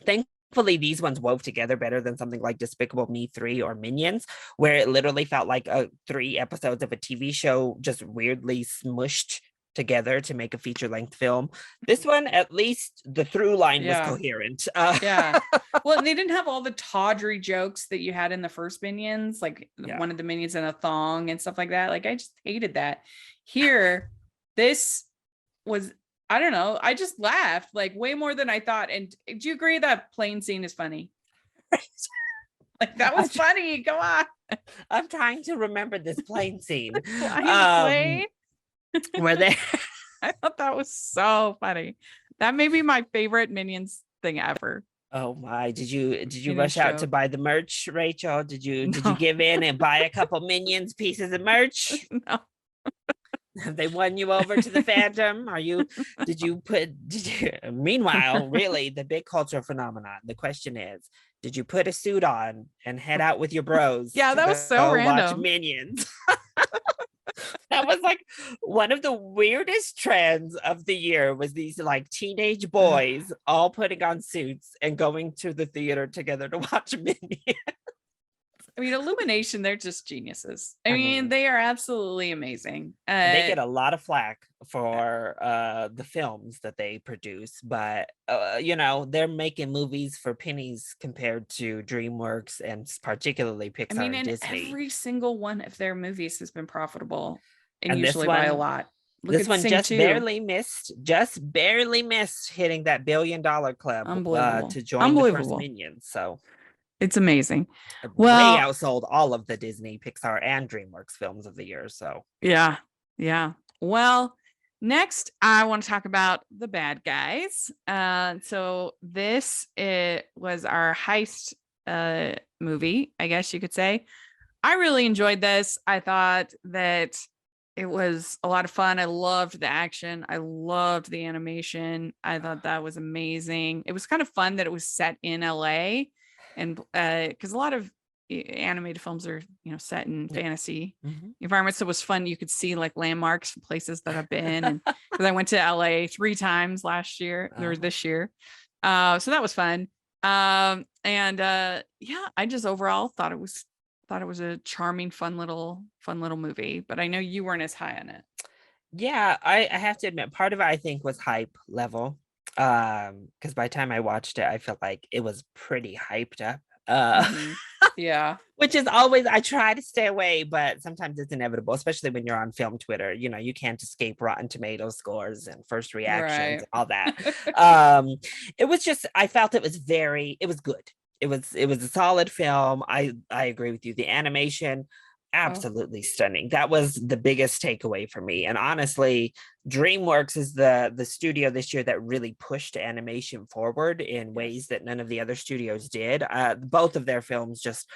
Thankfully these ones wove together better than something like Despicable Me 3 or Minions, where it literally felt like three episodes of a TV show just weirdly smushed together to make a feature-length film. This one, at least the through line was Yeah. coherent. Yeah. Well, they didn't have all the tawdry jokes that you had in the first Minions, like Yeah. one of the Minions in a thong and stuff like that. Like I just hated that. Here, this was I don't know. I just laughed like way more than I thought. And do you agree that plane scene is funny? Like that was funny. Come on. I'm trying to remember this plane scene. Flying the plane. Where they I thought that was so funny. That may be my favorite Minions thing ever. Oh my, did you in a rush out to show. buy the merch, Rachel? Did you No, give in and buy a couple Minions pieces of merch? no. Have they won you over to the fandom? Did you meanwhile, really the big cultural phenomenon. The question is, did you put a suit on and head out with your bros Yeah, to that was so go watch random. Minions? That was like one of the weirdest trends of the year was these like teenage Ugh. boys all putting on suits and going to the theater together to watch Minions. I mean, Illumination, they're just geniuses. I I mean, mean, they are absolutely amazing. they get a lot of flack for the films that they produce, but they're making movies for pennies compared to DreamWorks and particularly I Pixar mean, and and Disney. every single one of their movies has been profitable and And usually by a lot. Look this at one Sing 2. just barely missed hitting that $1 billion club Unbelievable. to join the first Unbelievable. Minions. So It's amazing. way Well, outsold all of the Disney, Pixar, and DreamWorks films of the year. So yeah. Yeah. Well, next I want to talk about the bad guys. So this it was our heist movie, I guess you could say. I really enjoyed this. I thought that it was a lot of fun. I loved the action. I loved the animation. I thought that was amazing. It was kind of fun that it was set in LA and because a lot of animated films are, set in yeah. fantasy Mhm. environments. So it was fun. You could see like landmarks and places that I've been. And because I went to LA 3 times last year or Oh. this year. So that was fun. And yeah, I just overall thought it was a charming, fun little movie, but I know you weren't as high on it. Yeah, I have to admit, part of it I think was hype level. Because by the time I watched it, I felt like it was pretty hyped up. Hmm. Yeah. Which is always I try to stay away, but sometimes it's inevitable, especially when you're on film Twitter. You can't escape Rotten Tomatoes scores and first reactions Right. and all that. Um, it was just I felt it was good. It was a solid film. I agree with you. The animation, Oh, absolutely stunning. That was the biggest takeaway for me. And honestly, DreamWorks is the studio this year that really pushed animation forward in yes. ways that none of the other studios did. Both of their films just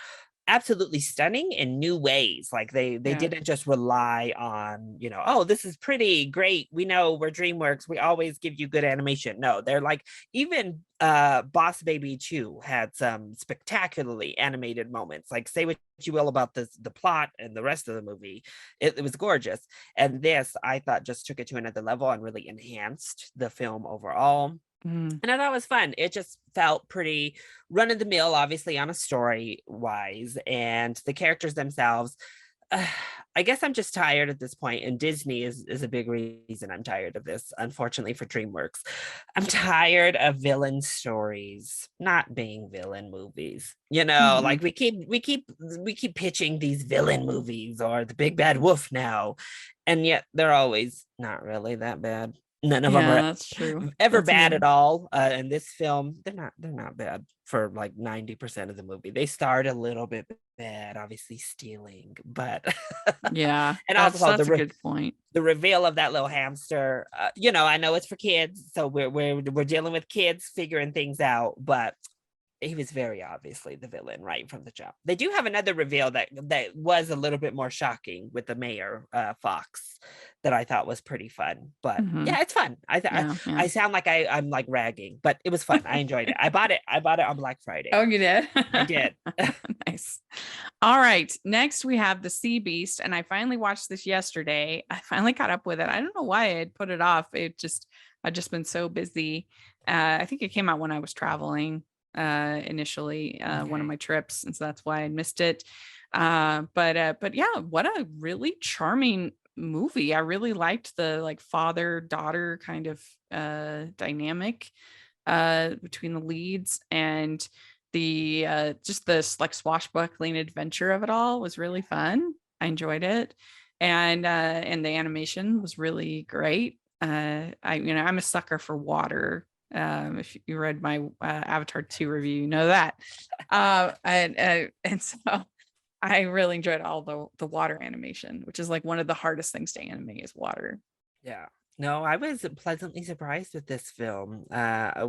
absolutely stunning in new ways. Like they Yeah. didn't just rely on, oh, this is pretty great. We know we're DreamWorks. We always give you good animation. No, they're like even Boss Baby 2 had some spectacularly animated moments. Like say what you will about the plot and the rest of the movie. It was gorgeous. And this I thought just took it to another level and really enhanced the film overall. Mm. And I thought it was fun. It just felt pretty run of the mill, obviously, on a story wise. And the characters themselves, uh, I guess I'm just tired at this point, and Disney is a big reason I'm tired of this, unfortunately for DreamWorks. I'm tired of villain stories not being villain movies. Hmm. Like we keep pitching these villain movies or the big bad wolf now, and yet they're always not really that bad. None of them Yeah, are that's true. ever That's a bad at good. all. In this film, they're not bad for like 90% of the movie. They start a little bit bad, obviously stealing, but Yeah, and that's also that's a good point. the reveal of that little hamster. I know it's for kids, so we're dealing with kids figuring things out, but he was very obviously the villain right from the jump. They do have another reveal that was a little bit more shocking with the mayor Fox that I thought was pretty fun. But Hmm. yeah, it's fun. Yeah, I yeah. sound like I'm like ragging, but it was fun. I enjoyed it. I bought it on Black Oh, Friday. you did? I did. Nice. All right. Next, we have The Sea Beast. And I finally watched this yesterday. I finally caught up with it. I don't know why I had put it off. I've just been so busy. I think it came out when I was traveling initially, one of Okay. my trips. And so that's why I missed it. But yeah, what a really charming movie. I really liked the like father daughter kind of dynamic between the leads and the just this like swashbuckling adventure of it all was really fun. I enjoyed it. And the animation was really great. I'm a sucker for water. If you read my Avatar 2 review, you know that. And so I really enjoyed all the water animation, which is like one of the hardest things to animate is water. Yeah. No, I was pleasantly surprised with this film.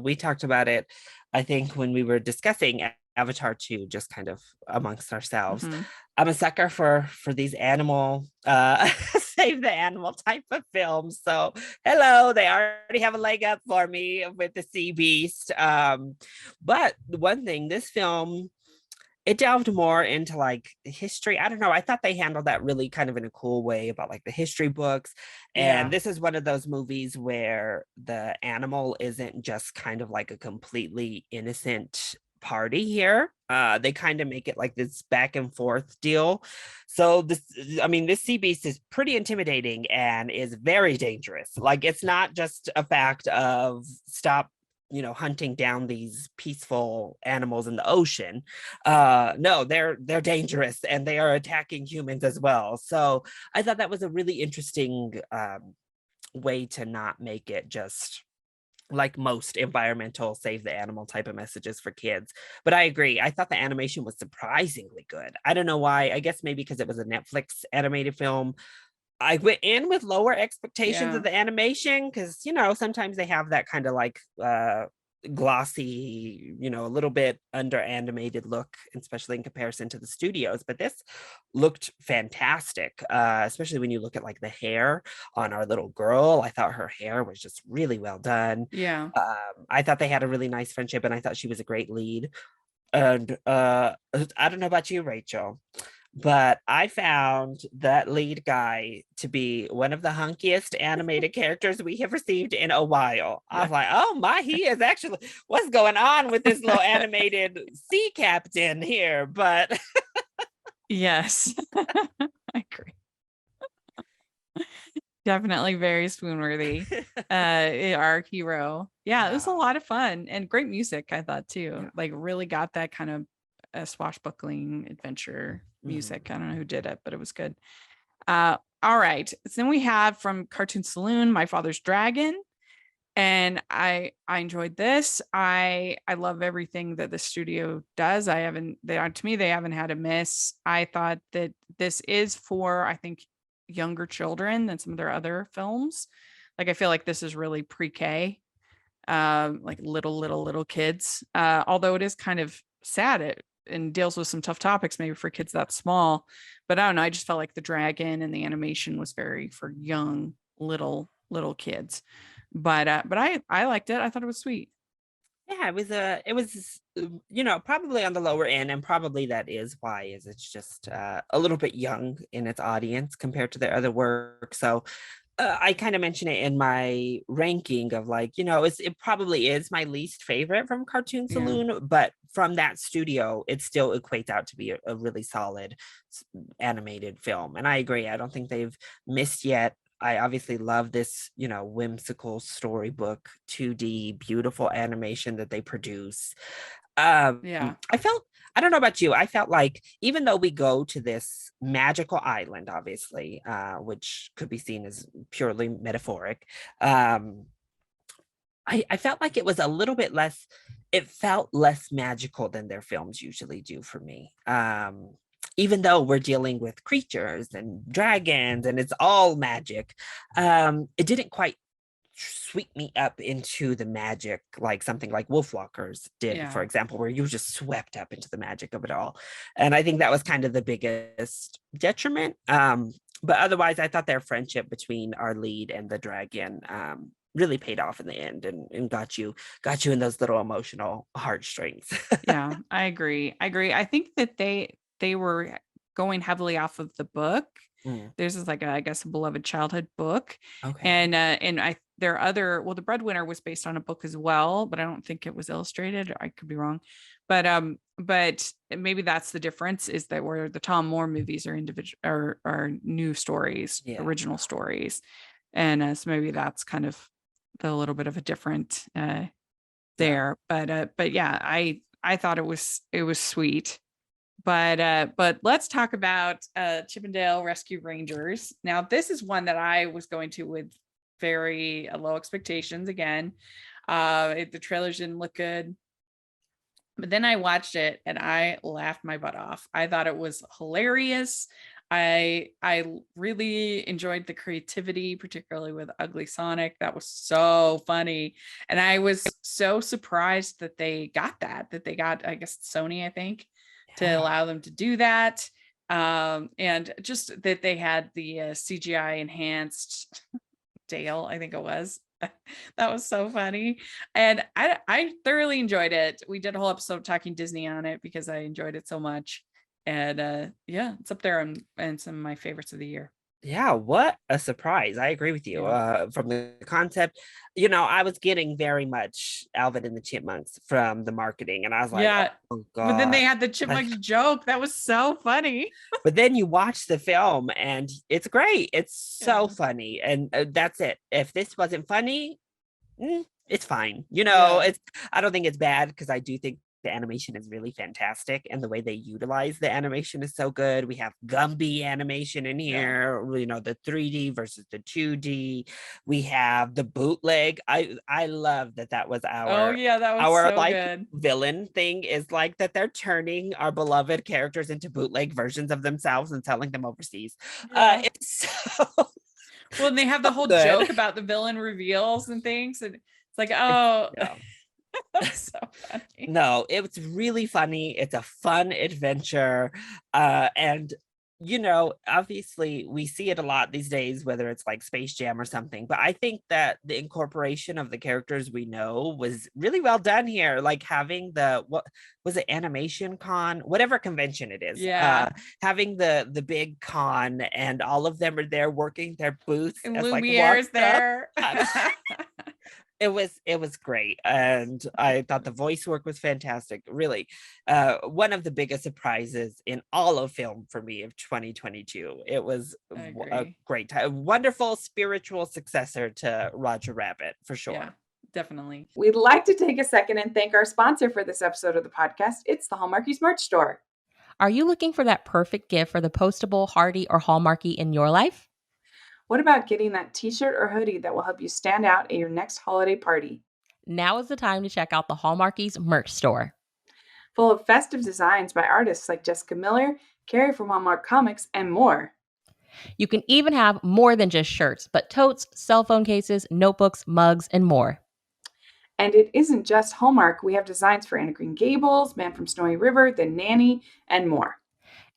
We talked about it, I think, when we were discussing Avatar 2, just kind of amongst ourselves. Hmm. I'm a sucker for these animal save the animal type of films. So hello, they already have a leg up for me with the sea beast. But one thing, this film, it delved more into like history. I don't know. I thought they handled that really kind of in a cool way about like the history books. And Yeah. this is one of those movies where the animal isn't just kind of like a completely innocent party here. They kind of make it like this back and forth deal. So this, I mean, this sea beast is pretty intimidating and is very dangerous. Like it's not just a fact of stop, hunting down these peaceful animals in the ocean. No, they're dangerous and they are attacking humans as well. So I thought that was a really interesting way to not make it just like most environmental save the animal type of messages for kids. But I agree, I thought the animation was surprisingly good. I don't know why. I guess maybe because it was a Netflix animated film. I went in with lower expectations of Yeah. the animation because, sometimes they have that kind of like glossy, a little bit under animated look, especially in comparison to the studios. But this looked fantastic, especially when you look at like the hair on our little girl. I thought her hair was just really well done. Yeah. I thought they had a really nice friendship, and I thought she was a great lead. And I don't know about you, Rachel, but I found that lead guy to be one of the hunkiest animated characters we have received in a while. I Yeah. was like, oh my, he is actually, what's going on with this little animated sea captain here? But Yes. I agree. Definitely very swoon worthy. Our hero. Yeah, it was a yeah, lot of fun and great music, I thought yeah. too. Like really got that kind of swashbuckling adventure Mhm. music. I don't know who did it, but it was good. All right. So then we have from Cartoon Saloon, My Father's Dragon. And I enjoyed this. I love everything that the studio does. I haven't they are to me they haven't had a miss. I thought that this is for I think younger children than some of their other films. Like I feel like this is really pre-K, like little kids. Although it is kind of sad it and deals with some tough topics maybe for kids that small. But I don't know. I just felt like the dragon and the animation was very for young little kids. But I liked it. I thought it was sweet. Yeah, it was probably on the lower end, and probably that is why is it's just a little bit young in its audience compared to their other work. So I kind of mentioned it in my ranking of like, it probably is my least favorite from Cartoon Yeah. Saloon, but from that studio, it still equates out to be a really solid animated film. And I agree. I don't think they've missed yet. I obviously love this, whimsical storybook, 2D, beautiful animation that they produce. Yeah. I felt, I don't know about you, I felt like even though we go to this magical island, obviously, which could be seen as purely metaphoric, um, I felt like it was a little bit less, it felt less magical than their films usually do for me. Even though we're dealing with creatures and dragons and it's all magic, it didn't quite sweep me up into the magic like something like Wolfwalkers did, for Yeah. example, where you were just swept up into the magic of it all. And I think that was kind of the biggest detriment. But otherwise, I thought their friendship between our lead and the dragon really paid off in the end and got you in those little emotional heartstrings. Yeah. I agree. I agree. I think that they were going heavily off of the book. Mm, There's this like a, I guess a beloved childhood book. okay. And I their other well, the breadwinner was based on a book as well, but I don't think it was illustrated. I could be wrong. But maybe that's the difference is that where the Tom Moore movies are individual are new stories, Yeah. original stories. And so maybe that's kind of the little bit of a different Yeah. there. But yeah, I thought it was sweet. But let's talk about Chippendale Rescue Rangers. Now, this is one that I was going to with very low expectations again. The trailers didn't look good, but then I watched it and I laughed my butt off. I thought it was hilarious. I really enjoyed the creativity, particularly with Ugly Sonic. That was so funny. And I was so surprised that that they got, I guess, Sony, I think, to Yeah. allow them to do that. And just that they had the CGI enhanced Dale, I think it was. That was so funny. And I thoroughly enjoyed it. We did a whole episode talking Disney on it because I enjoyed it so much. And yeah, it's up there and some of my favorites of the year. Yeah, what a surprise. I agree with you. Yeah. From the concept, I was getting very much Alvin and the Chipmunks from the marketing, and I was like, Yeah. oh But then God. they had the Like, chipmunks joke. That was so funny. but then you watch the film and it's great. It's so Yeah. funny. And that's it. If this wasn't funny, it's fine. Yeah. I don't think it's bad because I do think the animation is really fantastic and the way they utilize the animation is so good. We have Gumby animation in Yeah. here, the 3D versus the 2D. We have the bootleg. I love that was Oh our yeah, that was our so like good. villain thing is like that they're turning our beloved characters into bootleg versions of themselves and selling them overseas. Yeah. It's so Well, and they have the whole good. joke about the villain reveals and things. And it's like, oh, Yeah. that's so funny. No, it's really funny. It's a fun adventure. And obviously we see it a lot these days, whether it's like Space Jam or something. But I think that the incorporation of the characters we know was really well done here. Like having what was it, animation con, whatever convention it is, Yeah. having the big con and all of them are there working their booths And as like Lumiere's walked up. there. It was great, and I thought the voice work was fantastic. Really, one of the biggest surprises in all of film for me of 2022. It was I a agree. great time, wonderful spiritual successor to Roger Rabbit for Yeah, sure. definitely. We'd like to take a second and thank our sponsor for this episode of the podcast. It's the Hallmarkies merch store. Are you looking for that perfect gift for the postable, hardy, or Hallmarky in your life? What about getting that t-shirt or hoodie that will help you stand out at your next holiday party? Now is the time to check out the Hallmarkies merch store. Full of festive designs by artists like Jessica Miller, Carrie from Hallmark Comics, and more. You can even have more than just shirts, but totes, cell phone cases, notebooks, mugs, and more. And it isn't just Hallmark. We have designs for Anna Green Gables, Man from Snowy River, The Nanny, and more.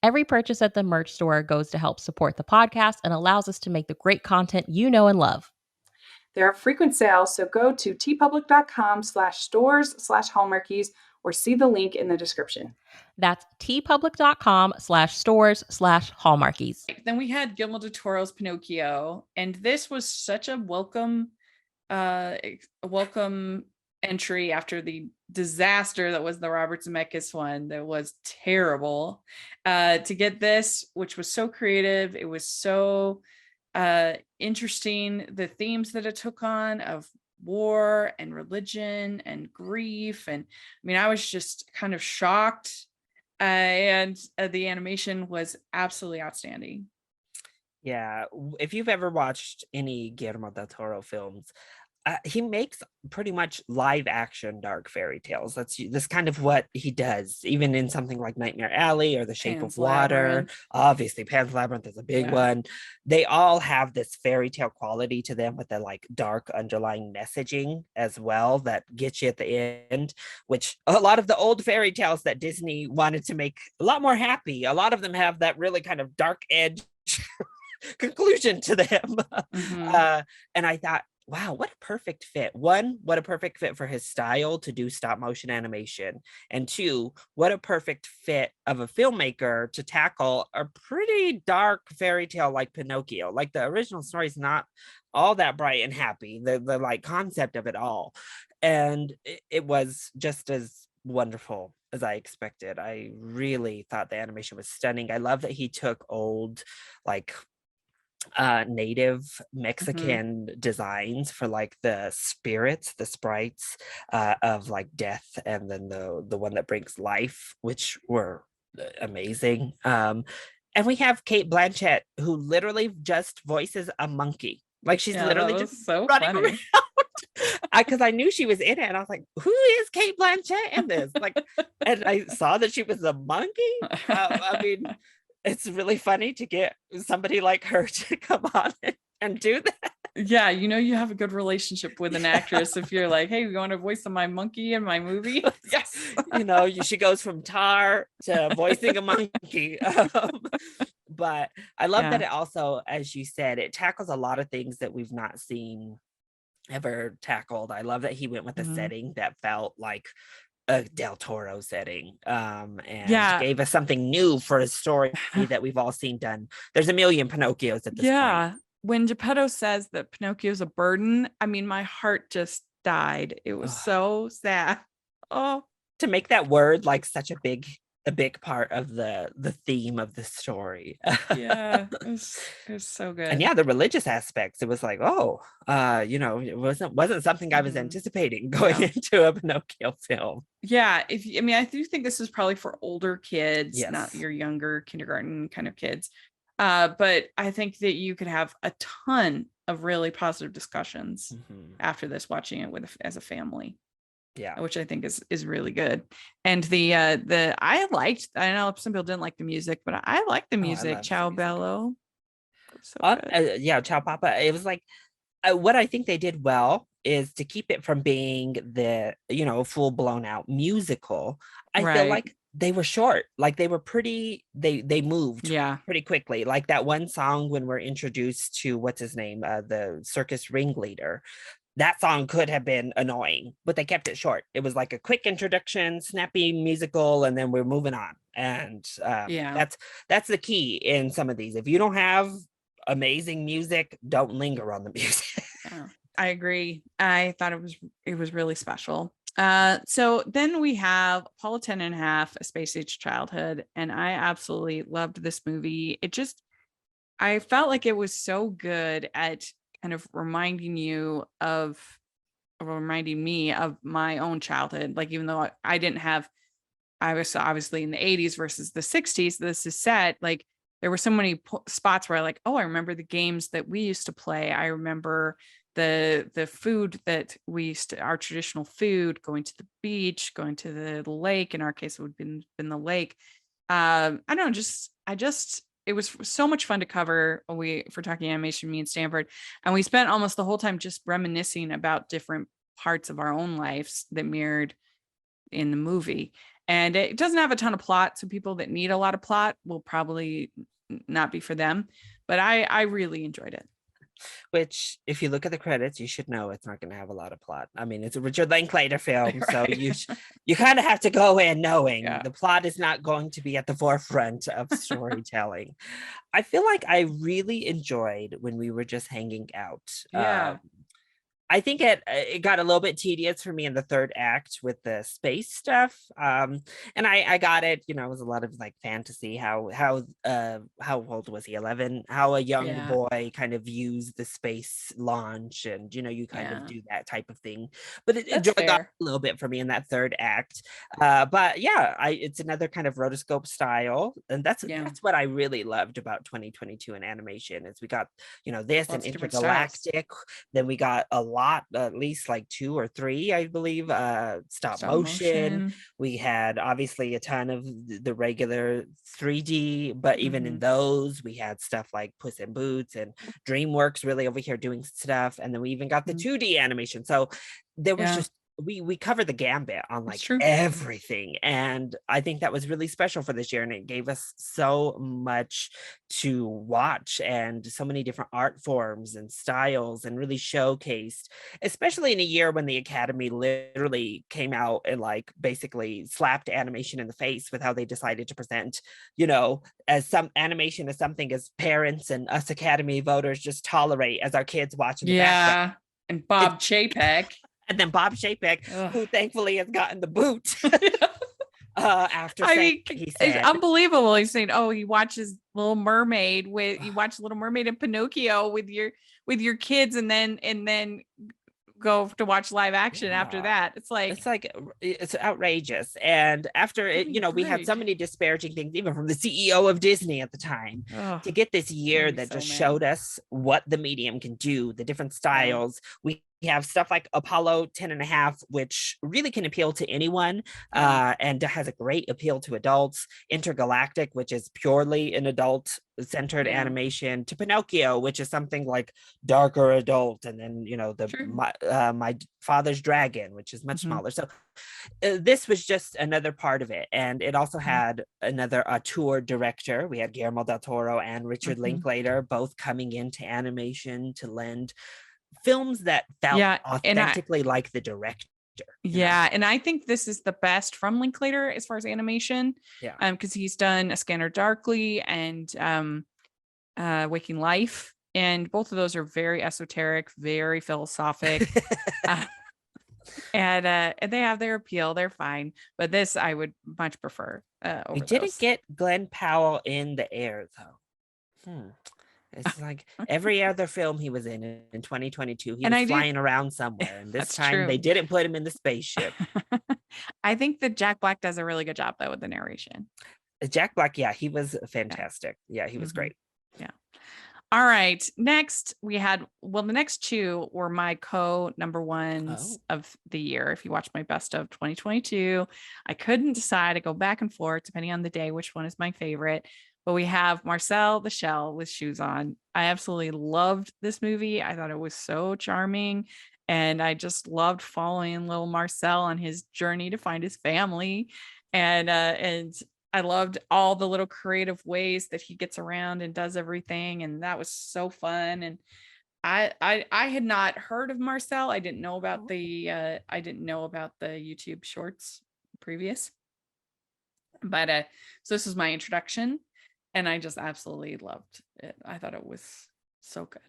Every purchase at the merch store goes to help support the podcast and allows us to make the great content you know and love. There are frequent sales, so go to tpublic.com/stores/hallmarkies or see the link in the description. That's tpublic.com/stores/hallmarkies. Then we had Guillermo del Toro's Pinocchio, and this was such a welcome entry after the disaster that was the Robert Zemeckis one that was terrible. To get this, which was so creative, it was so interesting, the themes that it took on of war and religion and grief. And I mean, I was just kind of shocked. And the animation was absolutely outstanding. Yeah, if you've ever watched any Guillermo del Toro films, he makes pretty much live action dark fairy tales. That's kind of what he does, even in something like Nightmare Alley or The Shape Pan's of Water. Labyrinth. Obviously, Pan's Labyrinth is a big one. They all have this fairy tale quality to them with the like dark underlying messaging as well that gets you at the end, which a lot of the old fairy tales that Disney wanted to make a lot more happy, a lot of them have that really kind of dark edge conclusion to them. Mhm. And I thought, wow, what a perfect fit. One, what a perfect fit for his style to do stop motion animation. And two, what a perfect fit of a filmmaker to tackle a pretty dark fairy tale like Pinocchio. Like the original story is not all that bright and happy, the like concept of it all. And it was just as wonderful as I expected. I really thought the animation was stunning. I love that he took old, like native Mexican designs for like the spirits, the sprites of like death, and then the one that brings life, which were amazing. And we have Kate Blanchett, who literally just voices a monkey. Like she's Yeah, that literally just was so running around. funny. Because I knew she was in it, and I was like, "Who is Kate Blanchett in this?" Like, and I saw that she was a monkey. I mean, it's really funny to get somebody like her to come on and do that. Yeah, you have a good relationship with an actress if you're like, hey, you want to voice my monkey in my movie? Yes. She goes from Tar to voicing a monkey. But I love that Yeah. it also, as you said, it tackles a lot of things that we've not seen ever tackled. I love that he went with a Mhm. setting that felt like a Del Toro setting, and Yeah. gave us something new for a story that we've all seen done. There's a million Pinocchios at this point. Yeah. When Geppetto says that Pinocchio's a burden, I mean, my heart just died. It was Ugh. so sad. Oh, To make that word like such a big part of the theme of the story. yeah. It was so good. And yeah, the religious aspects, it was like, it wasn't something I was Mhm. anticipating going No. into a Pinocchio film. Yeah, I do think this is probably for older kids, not Yes. your younger kindergarten kind of kids. But I think that you could have a ton of really positive discussions Mhm. after this, watching it as a family, Yeah. which I think is really good. And I know some people didn't like the music, but I like the Oh, I music. love the Ciao music. Bello. So good. Yeah, Ciao Papa. It was like, what I think they did well is to keep it from being the full blown out musical. I feel Right. like they were short, like they were pretty, they moved Yeah. pretty quickly, like that one song when we're introduced to what's his name, the circus ringleader. That song could have been annoying, but they kept it short. It was like a quick introduction, snappy musical, and then we're moving on. And Yeah. that's the key in some of these. If you don't have amazing music, don't linger on the music. Yeah, I agree. I thought it was really special. So then we have Apollo 10 and a half, A Space Age Childhood, and I absolutely loved this movie. I felt like it was so good at kind of reminding me of my own childhood. Like, even though I was obviously in the 80s versus the 60s, this is set, like, there were so many spots where I remember the games that we used to play. I remember the food that our traditional food, going to the beach, going to the lake. In our case, it would have been the lake. I don't know, it was so much fun to cover. For talking animation, me and Stanford, and we spent almost the whole time just reminiscing about different parts of our own lives that mirrored in the movie. And it doesn't have a ton of plot, so people that need a lot of plot will probably not be for them. But I really enjoyed it. Which, if you look at the credits, you should know it's not going to have a lot of plot. I mean, it's a Richard Linklater film, so Right. you kind of have to go in knowing Yeah. the plot is not going to be at the forefront of storytelling. I feel like I really enjoyed when we were just hanging out. Yeah. I think it got a little bit tedious for me in the third act with the space stuff. And I got it, it was a lot of like fantasy, how old was he? 11, how a young Yeah. boy kind of views the space launch, and you kind of Yeah. do that type of thing. But it That's drug on fair. a little bit for me in that third act. But yeah, it's another kind of rotoscope style, and that's Yeah. what I really loved about 2022 in animation is we got this and Lots of different styles. intergalactic. Then we got a lot, at least like 2 or 3, I believe, stop Stop motion. motion. We had obviously a ton of the regular 3D, but even in Mhm. those, we had stuff like Puss in Boots and DreamWorks really over here doing stuff. And then we even got the Mhm. 2D animation. So there was Yeah. just we covered the gambit on That's like true. everything, and I think that was really special for this year, and it gave us so much to watch and so many different art forms and styles, and really showcased, especially in a year when the Academy literally came out and like basically slapped animation in the face with how they decided to present, as some animation as something as parents and us Academy voters just tolerate as our kids watch in the background. Yeah. And Bob Chapek. And then Bob Chapek, Ugh. who thankfully has gotten the boot after I saying mean, he it's said, unbelievable. He's saying, "Oh, he watches Little Mermaid you watch Little Mermaid and Pinocchio with your kids, and then go to watch live action after yeah. that." It's It's outrageous. And after give it, me a we had so break. many disparaging things, even from the CEO of Disney at the time, Oh, to get this made year me that so just mad. showed us what the medium can do, the different Yeah. styles. We have stuff like Apollo 10 and a half, which really can appeal to anyone, and has a great appeal to adults. Intergalactic, which is purely an adult centered animation, to Pinocchio, which is something like darker adult, and then my father's dragon, which is much smaller. So this was just another part of it, and it also had a tour director. We had Guillermo del Toro and Richard Linklater both coming into animation to lend films that felt authentically like the director. And I think this is the best from Linklater as far as animation. Because he's done A Scanner Darkly and Waking Life, and both of those are very esoteric, very philosophic. And they have their appeal. They're fine, but this I would much prefer. We didn't get Glenn Powell in the air though. It's like every other film he was in 2022, he was flying around somewhere, and this time they didn't put him in the spaceship. I think that Jack Black does a really good job though with the narration. Jack Black, he was fantastic. He was great. All right. Next, we had, the next two were my number ones of the year. If you watch my best of 2022, I couldn't decide. I go back and forth depending on the day, which one is my favorite. But we have Marcel the Shell with Shoes On. I absolutely loved this movie. I thought it was so charming. And I just loved following little Marcel on his journey to find his family. And I loved all the little creative ways that he gets around and does everything. And that was so fun. And I had not heard of Marcel. I didn't know about the YouTube shorts previous. But so this was my introduction, and I just absolutely loved it. I thought it was so good.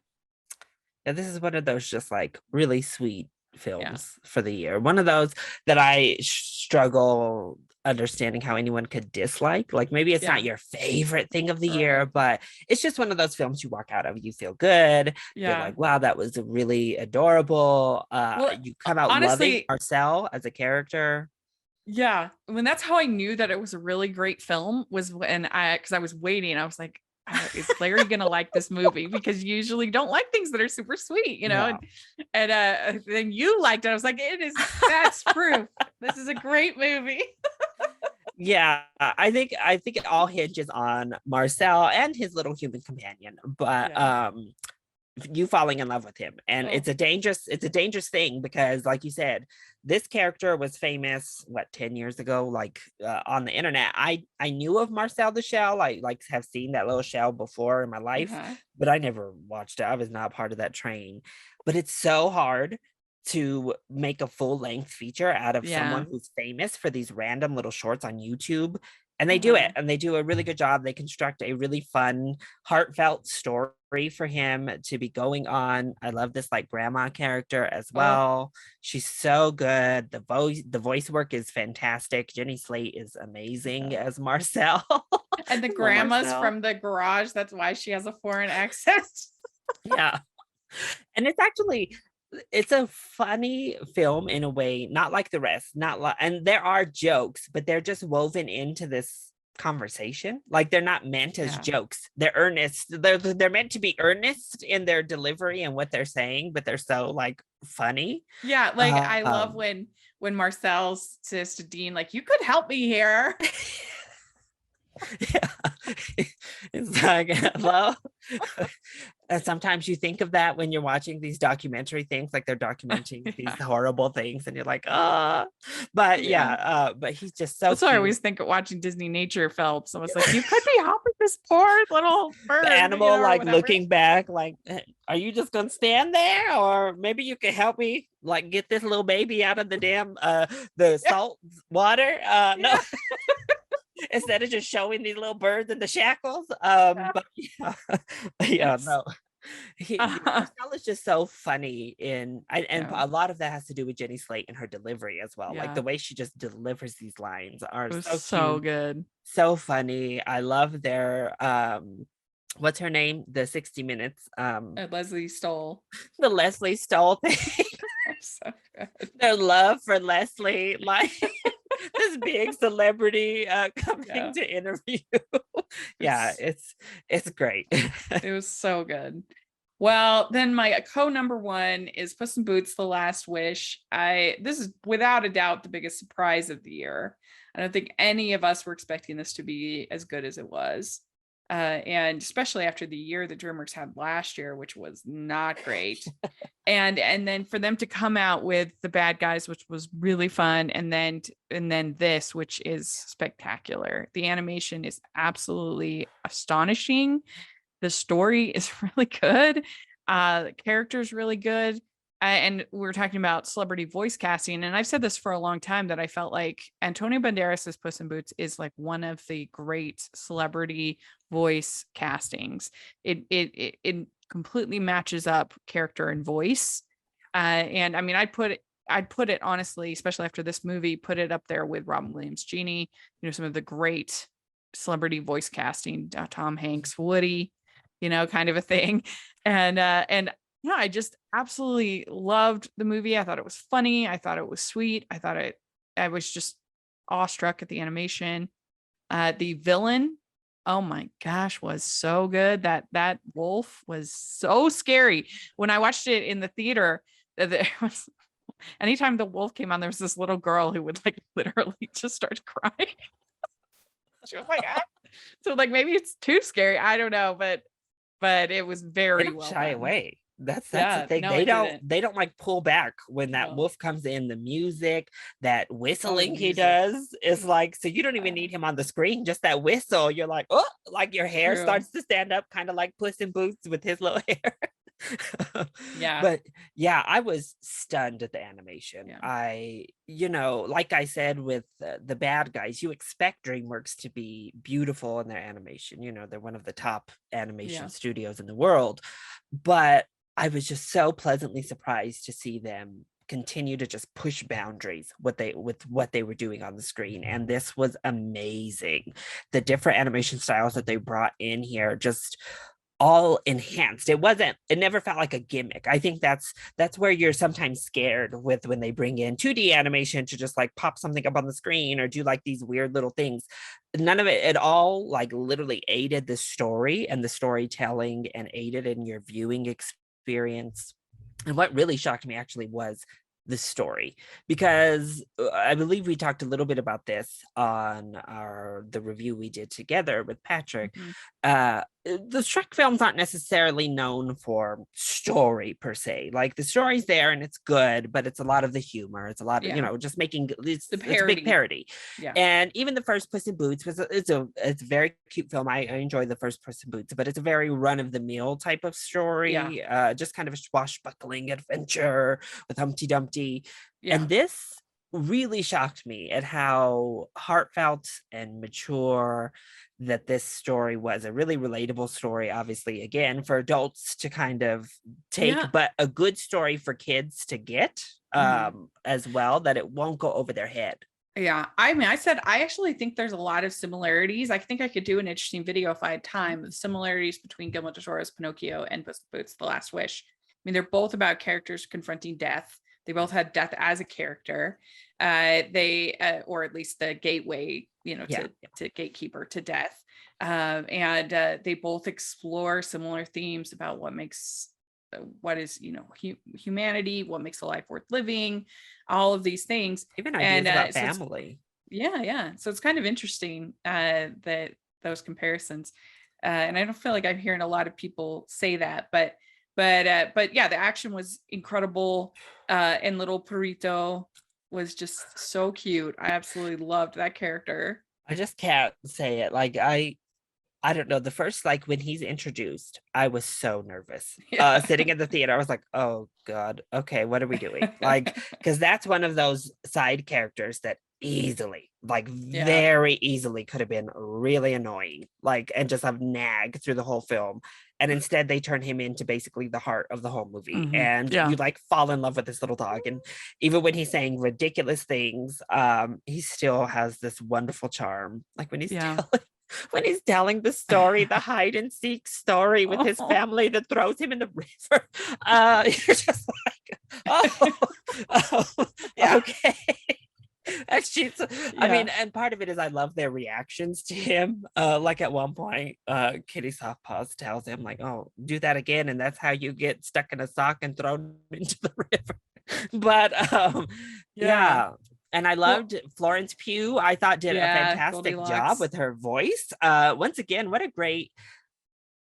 Yeah, this is one of those just like really sweet films for the year. One of those that I struggle understanding how anyone could dislike. Like maybe it's not your favorite thing of the year, but it's just one of those films you walk out of, you feel good. You're like, wow, that was really adorable. You come out honestly, loving Marcel as a character. Yeah. I mean, that's how I knew that it was a really great film, was when because I was waiting. I was like, is Larry gonna like this movie? Because you usually don't like things that are super sweet, you know. And then you liked it. I was like, that's proof. This is a great movie. I think it all hinges on Marcel and his little human companion, but you falling in love with him. And it's a dangerous thing, because like you said, this character was famous 10 years ago, like on the internet. I knew of Marcel the Shell. I have seen that little shell before in my life, but I never watched it. I was not part of that train. But it's so hard to make a full-length feature out of someone who's famous for these random little shorts on YouTube. And they do it, and they do a really good job. They construct a really fun, heartfelt story for him to be going on. I love this like grandma character as well. She's so good. The voice work is fantastic. Jenny Slate is amazing as Marcel. And the grandma's from the garage. That's why she has a foreign accent. And it's a funny film in a way, not like the rest, and there are jokes, but they're just woven into this conversation. Like they're not meant as jokes. They're earnest. They're meant to be earnest in their delivery and what they're saying, but they're so like funny. Yeah, like I love when Marcel says to Dean, like, you could help me here. It's like, hello. And sometimes you think of that when you're watching these documentary things, like they're documenting these horrible things, and you're like, but but he's just so that's what I always think of watching Disney nature films. So it's like, you could be helping this poor little bird, the animal, like looking back, like, are you just gonna stand there, or maybe you can help me like get this little baby out of the damn the salt water? No. Instead of just showing these little birds in the shackles. But no. Marcel is just so funny and a lot of that has to do with Jenny Slate and her delivery as well. Like the way she just delivers these lines are so good. So funny. I love their what's her name? The 60 Minutes. Leslie Stoll. The Leslie Stoll thing. So good. Their love for Leslie, like this big celebrity coming to interview. It's great. It was so good. Well, then my number one is Puss in Boots: The Last Wish. This is without a doubt the biggest surprise of the year. I don't think any of us were expecting this to be as good as it was. And especially after the year the DreamWorks had last year, which was not great. and then for them to come out with The Bad Guys, which was really fun, and then this, which is spectacular. The animation is absolutely astonishing. The story is really good. The character is really good. And we were talking about celebrity voice casting. And I've said this for a long time, that I felt like Antonio Banderas as Puss in Boots is like one of the great celebrity voice castings. It completely matches up character and voice. And I mean, I'd put it honestly, especially after this movie, put it up there with Robin Williams' Genie, some of the great celebrity voice casting, Tom Hanks, Woody, kind of a thing. And yeah, I just absolutely loved the movie. I thought it was funny. I thought it was sweet. I was just awestruck at the animation. The villain, oh my gosh, was so good. That wolf was so scary. When I watched it in the theater, there was, anytime the wolf came on, there was this little girl who would like literally just start crying. She was like, ah. So like maybe it's too scary. I don't know, but it was They very don't well shy done. away. That's Yeah, the thing. no, They it don't didn't. they don't like pull back when that No. wolf comes in. The music, that whistling he music. does is like, so you don't even Uh, need him on the screen. Just that whistle, you're like, oh, like your hair True. starts to stand up, kind of like Puss in Boots with his little hair. Yeah. But yeah, I was stunned at the animation. Yeah. Like I said with the Bad Guys, you expect DreamWorks to be beautiful in their animation. They're one of the top animation studios in the world, but I was just so pleasantly surprised to see them continue to just push boundaries with what they were doing on the screen. And this was amazing. The different animation styles that they brought in here just all enhanced. It never felt like a gimmick. I think that's where you're sometimes scared with when they bring in 2D animation to just like pop something up on the screen or do like these weird little things. None of it at all like literally aided the story and the storytelling and aided in your viewing experience. And what really shocked me actually was the story, because I believe we talked a little bit about this on the review we did together with Patrick. The Shrek films aren't necessarily known for story per se. Like the story's there and it's good, but it's a lot of the humor. It's a lot of just making it's a big parody. Yeah. And even the first Puss in Boots it's a very cute film. I enjoy the first Puss in Boots, but it's a very run-of-the-mill type of story. Just kind of a swashbuckling adventure with Humpty Dumpty. And this really shocked me at how heartfelt and mature that this story was. A really relatable story, obviously, again, for adults to kind of take, but a good story for kids to get as well, that it won't go over their head. Yeah. I mean, I said, I actually think there's a lot of similarities. I think I could do an interesting video if I had time, of similarities between Guillermo del Toro's Pinocchio and Puss in Boots: The Last Wish. I mean, they're both about characters confronting death. They both had death as a character. Or at least the gateway, to gatekeeper to death. And they both explore similar themes about what is humanity, what makes a life worth living, all of these things, even ideas about family. So it's kind of interesting that those comparisons, and I don't feel like I'm hearing a lot of people say that, but yeah, the action was incredible, and little Perrito was just so cute. I absolutely loved that character. I just can't say it. Like I don't know. The first, like when he's introduced, I was so nervous. Sitting in the theater, I was like, oh God, okay, what are we doing? Like, because that's one of those side characters that easily, like very easily could have been really annoying, like, and just have nag through the whole film. And instead they turn him into basically the heart of the whole movie. And you like fall in love with this little dog. And even when he's saying ridiculous things, he still has this wonderful charm. Like when he's telling the story, the hide and seek story with his family that throws him in the river. You're just like, okay. And she's, I mean, and part of it is I love their reactions to him. Like at one point, Kitty Softpaws tells him, like, "Oh, do that again, and that's how you get stuck in a sock and thrown into the river." But yeah. And I Well, loved Florence Pugh. I thought did a fantastic job Goldilocks. with her voice. Once again, what a great,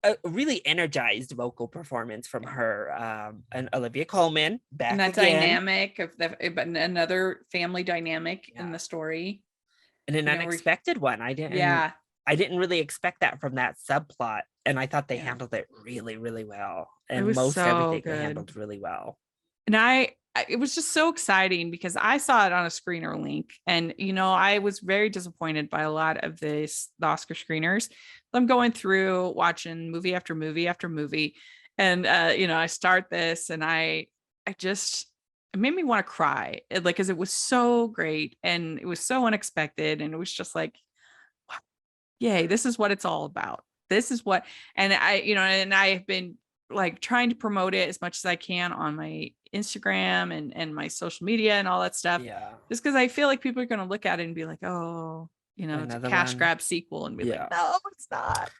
a really energized vocal performance from her. And Olivia Colman back And that again. dynamic of but another family dynamic in Yeah. the story. And an You know, unexpected one. I didn't Yeah. I didn't really expect that from that subplot. And I thought they Yeah. handled it really, really well. It And was most so everything they good. handled really well. And it was just so exciting because I saw it on a screener link, and you know, I was very disappointed by a lot of the Oscar screeners. I'm going through watching movie after movie after movie, and you know, I start this and I just, it made me want to cry, like, because it was so great and it was so unexpected, and it was just like, wow, yay, this is what it's all about. This is what, and you know, and I have been like trying to promote it as much as I can on my Instagram and my social media and all that stuff. Yeah. Just because I feel like people are going to look at it and be like, oh, you know, it's a Another cash one. grab sequel, and be Yeah. like, no, it's not.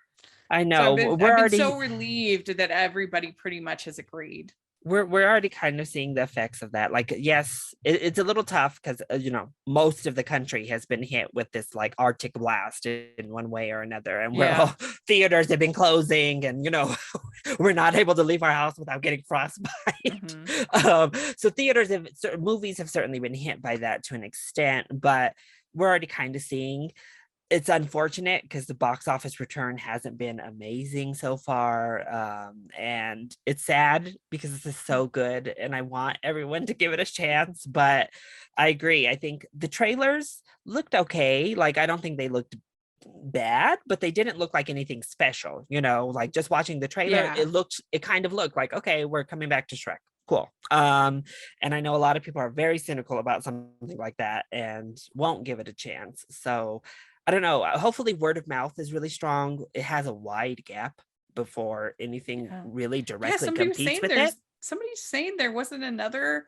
I So know. I've We're been already so relieved that everybody pretty much has agreed. we're already kind of seeing the effects of that. Like, yes, it's a little tough because you know, most of the country has been hit with this like Arctic blast in one way or another, and we're Yeah. all theaters have been closing, and you know, we're not able to leave our house without getting frostbite. So theaters have, movies have certainly been hit by that to an extent, but we're already kind of seeing. It's unfortunate because the box office return hasn't been amazing so far. And it's sad because this is so good and I want everyone to give it a chance. But I agree. I think the trailers looked okay. Like, I don't think they looked bad, but they didn't look like anything special. You know, like just watching the trailer, Yeah. it kind of looked like, okay, we're coming back to Shrek. Cool. And I know a lot of people are very cynical about something like that and won't give it a chance. So I don't know. Hopefully, word of mouth is really strong. It has a wide gap before anything Yeah. really Yeah, directly somebody was competes saying with it. somebody's saying there wasn't another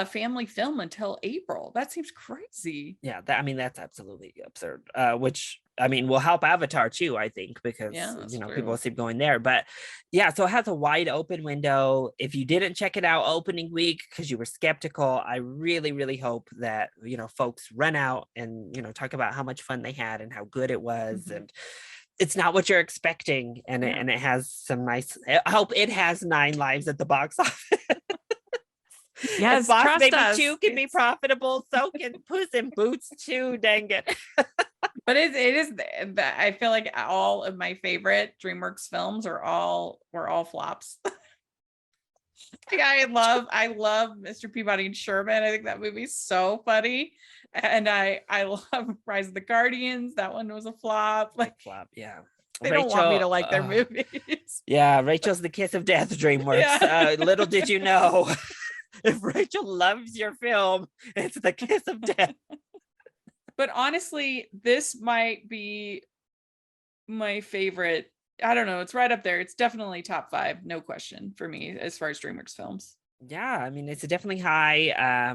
family film until April. That seems crazy. Yeah, I mean, that's absolutely absurd. Which I mean will help Avatar too, I think, because Yeah, that's you know, true. people will keep going there. But yeah, so it has a wide open window. If you didn't check it out opening week because you were skeptical, I really, really hope that you know, folks run out and you know, talk about how much fun they had and how good it was. Mhm. And it's not what you're expecting, and Yeah. it has some nice. I hope it has 9 lives at the box office. Yes, If Boss trust Baby us. 2 can be profitable, so can Puss in Boots too, dang it. But it is I feel like all of my favorite DreamWorks films were all flops. Like, I love Mr. Peabody and Sherman. I think that movie's so funny. And I love Rise of the Guardians. That one was a flop. Like, Flop, yeah. they don't want me to like their Rachel, movies. yeah, Rachel's the kiss of death, DreamWorks. Yeah. Little did you know, if Rachel loves your film, it's the kiss of death. But honestly, this might be my favorite. I don't know. It's right up there. It's definitely top 5, no question, for me as far as DreamWorks films. Yeah, I mean, it's definitely high.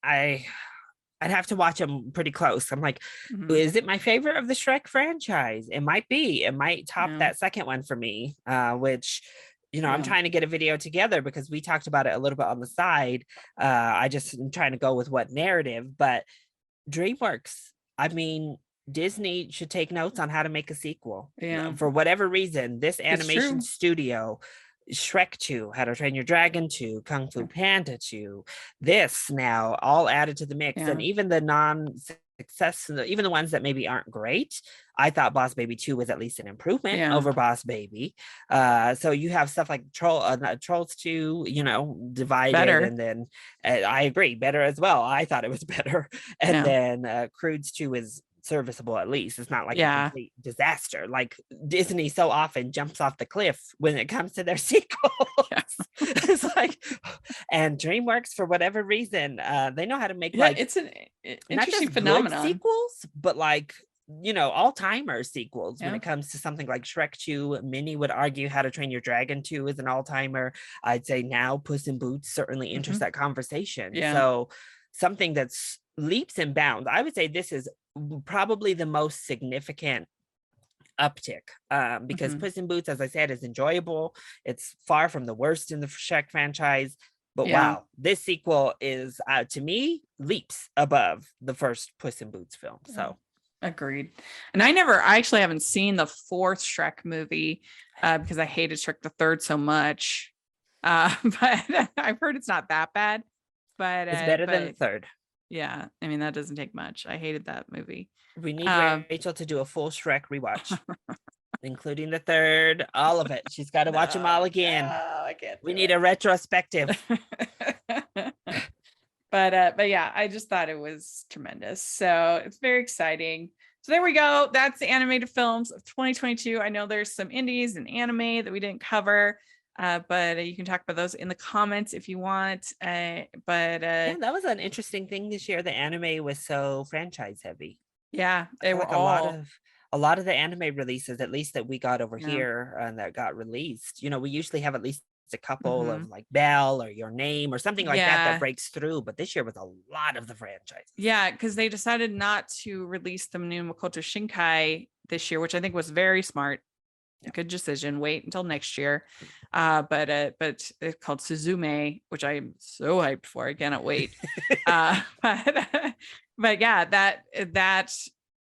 I'd have to watch them pretty close. I'm like, Mhm. is it my favorite of the Shrek franchise? It might be. It might top Yeah. that second one for me, which, you know, I'm Yeah. trying to get a video together because we talked about it a little bit on the side. I just am trying to go with what narrative, but DreamWorks, I mean, Disney should take notes on how to make a sequel. Yeah. For whatever reason, this animation true. studio, Shrek 2, How to Train Your Dragon 2, Kung Fu Panda 2, this now all added to the mix. Yeah. And even the non-success, even the ones that maybe aren't great, I thought Boss Baby 2 was at least an improvement Yeah. over Boss Baby. So you have stuff like Trolls 2, you know, divided. Better. And then I agree, better as well. I thought it was better. And Yeah. then Croods 2 is serviceable, at least. It's not like Yeah. a complete disaster. Like Disney so often jumps off the cliff when it comes to their sequels. Yes. It's like, and DreamWorks, for whatever reason, they know how to make Yeah, like it's an not interesting just good phenomenon. sequels, but like, you know, all-timer sequels. When Yeah. it comes to something like Shrek 2, many would argue How to Train Your Dragon 2 is an all-timer. I'd say now Puss in Boots certainly enters Mhm. that conversation. Yeah. So something that's leaps and bounds. I would say this is probably the most significant uptick, because Mhm. Puss in Boots, as I said, is enjoyable. It's far from the worst in the Shrek franchise. But Yeah. wow, this sequel is, to me, leaps above the first Puss in Boots film. So Agreed. And I actually haven't seen the fourth Shrek movie because I hated Shrek the third so much. But I've heard it's not that bad. it's better than the But third. yeah, I mean that doesn't take much. I hated that movie. We need Um, Rachel to do a full Shrek rewatch, including the third, all of it. She's got to watch them all again. No, I can't We do need a retrospective. But yeah, I just thought it was tremendous. So it's very exciting. So there we go. That's the animated films of 2022. I know there's some indies and anime that we didn't cover, but you can talk about those in the comments if you want. Yeah, that was an interesting thing this year. The anime was so franchise heavy. Yeah, I they feel were like all. a lot of the anime releases, at least that we got over Yeah. here and that got released, we usually have at least a couple of Mhm. like Belle or Your Name or something like that Yeah. breaks through. But this year was a lot of the franchises. Yeah, because they decided not to release the new Makoto Shinkai this year, which I think was very smart. Yeah. Good decision. Wait until next year. But it's called Suzume, which I'm so hyped for. I cannot wait. But yeah, that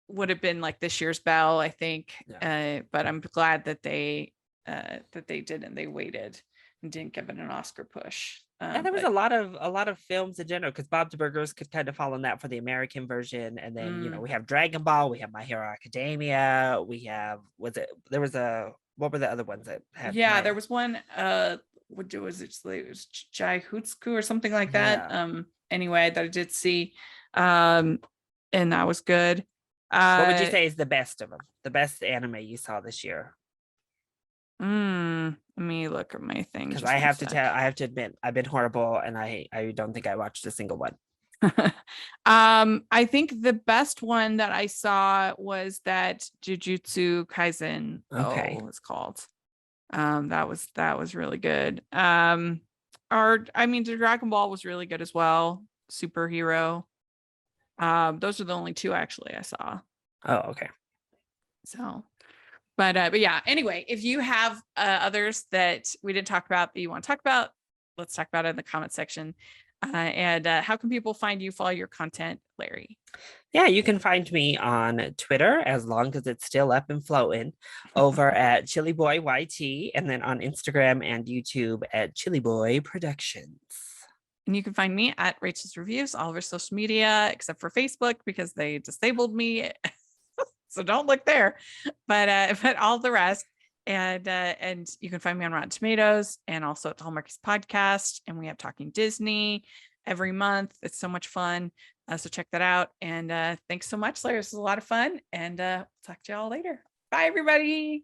would have been like this year's Belle, I think. But I'm glad that they didn't. They waited and didn't give it an Oscar push. And there was a lot of films in general, because Bob's Burgers could kind of fall on that for the American version. And then we have Dragon Ball, we have My Hero Academia, we have what were the other ones that had there was one what was it? It was Jai Hutsuku or something like that. Yeah. Anyway, that I did see. And that was good. What would you say is the best of them? The best anime you saw this year? Let me look at my thing. Because I have to admit, I've been horrible, and I don't think I watched a single one. I think the best one that I saw was that Jujutsu Kaisen. Okay. It's called. That was really good. The Dragon Ball was really good as well. Superhero. Those are the only two actually I saw. Oh, okay. So, but yeah. Anyway, if you have others that we didn't talk about that you want to talk about, let's talk about it in the comment section. And how can people find you, follow your content, Larry? Yeah, you can find me on Twitter, as long as it's still up and floating, over at ChiliBoyYT, and then on Instagram and YouTube at ChiliBoy Productions. And you can find me at Rachel's Reviews, all over social media, except for Facebook, because they disabled me. So don't look there. But all the rest. And you can find me on Rotten Tomatoes and also at the Hallmarkies podcast. And we have Talking Disney every month. It's so much fun. So check that out. And thanks so much, Larry. This was a lot of fun. And talk to y'all later. Bye, everybody.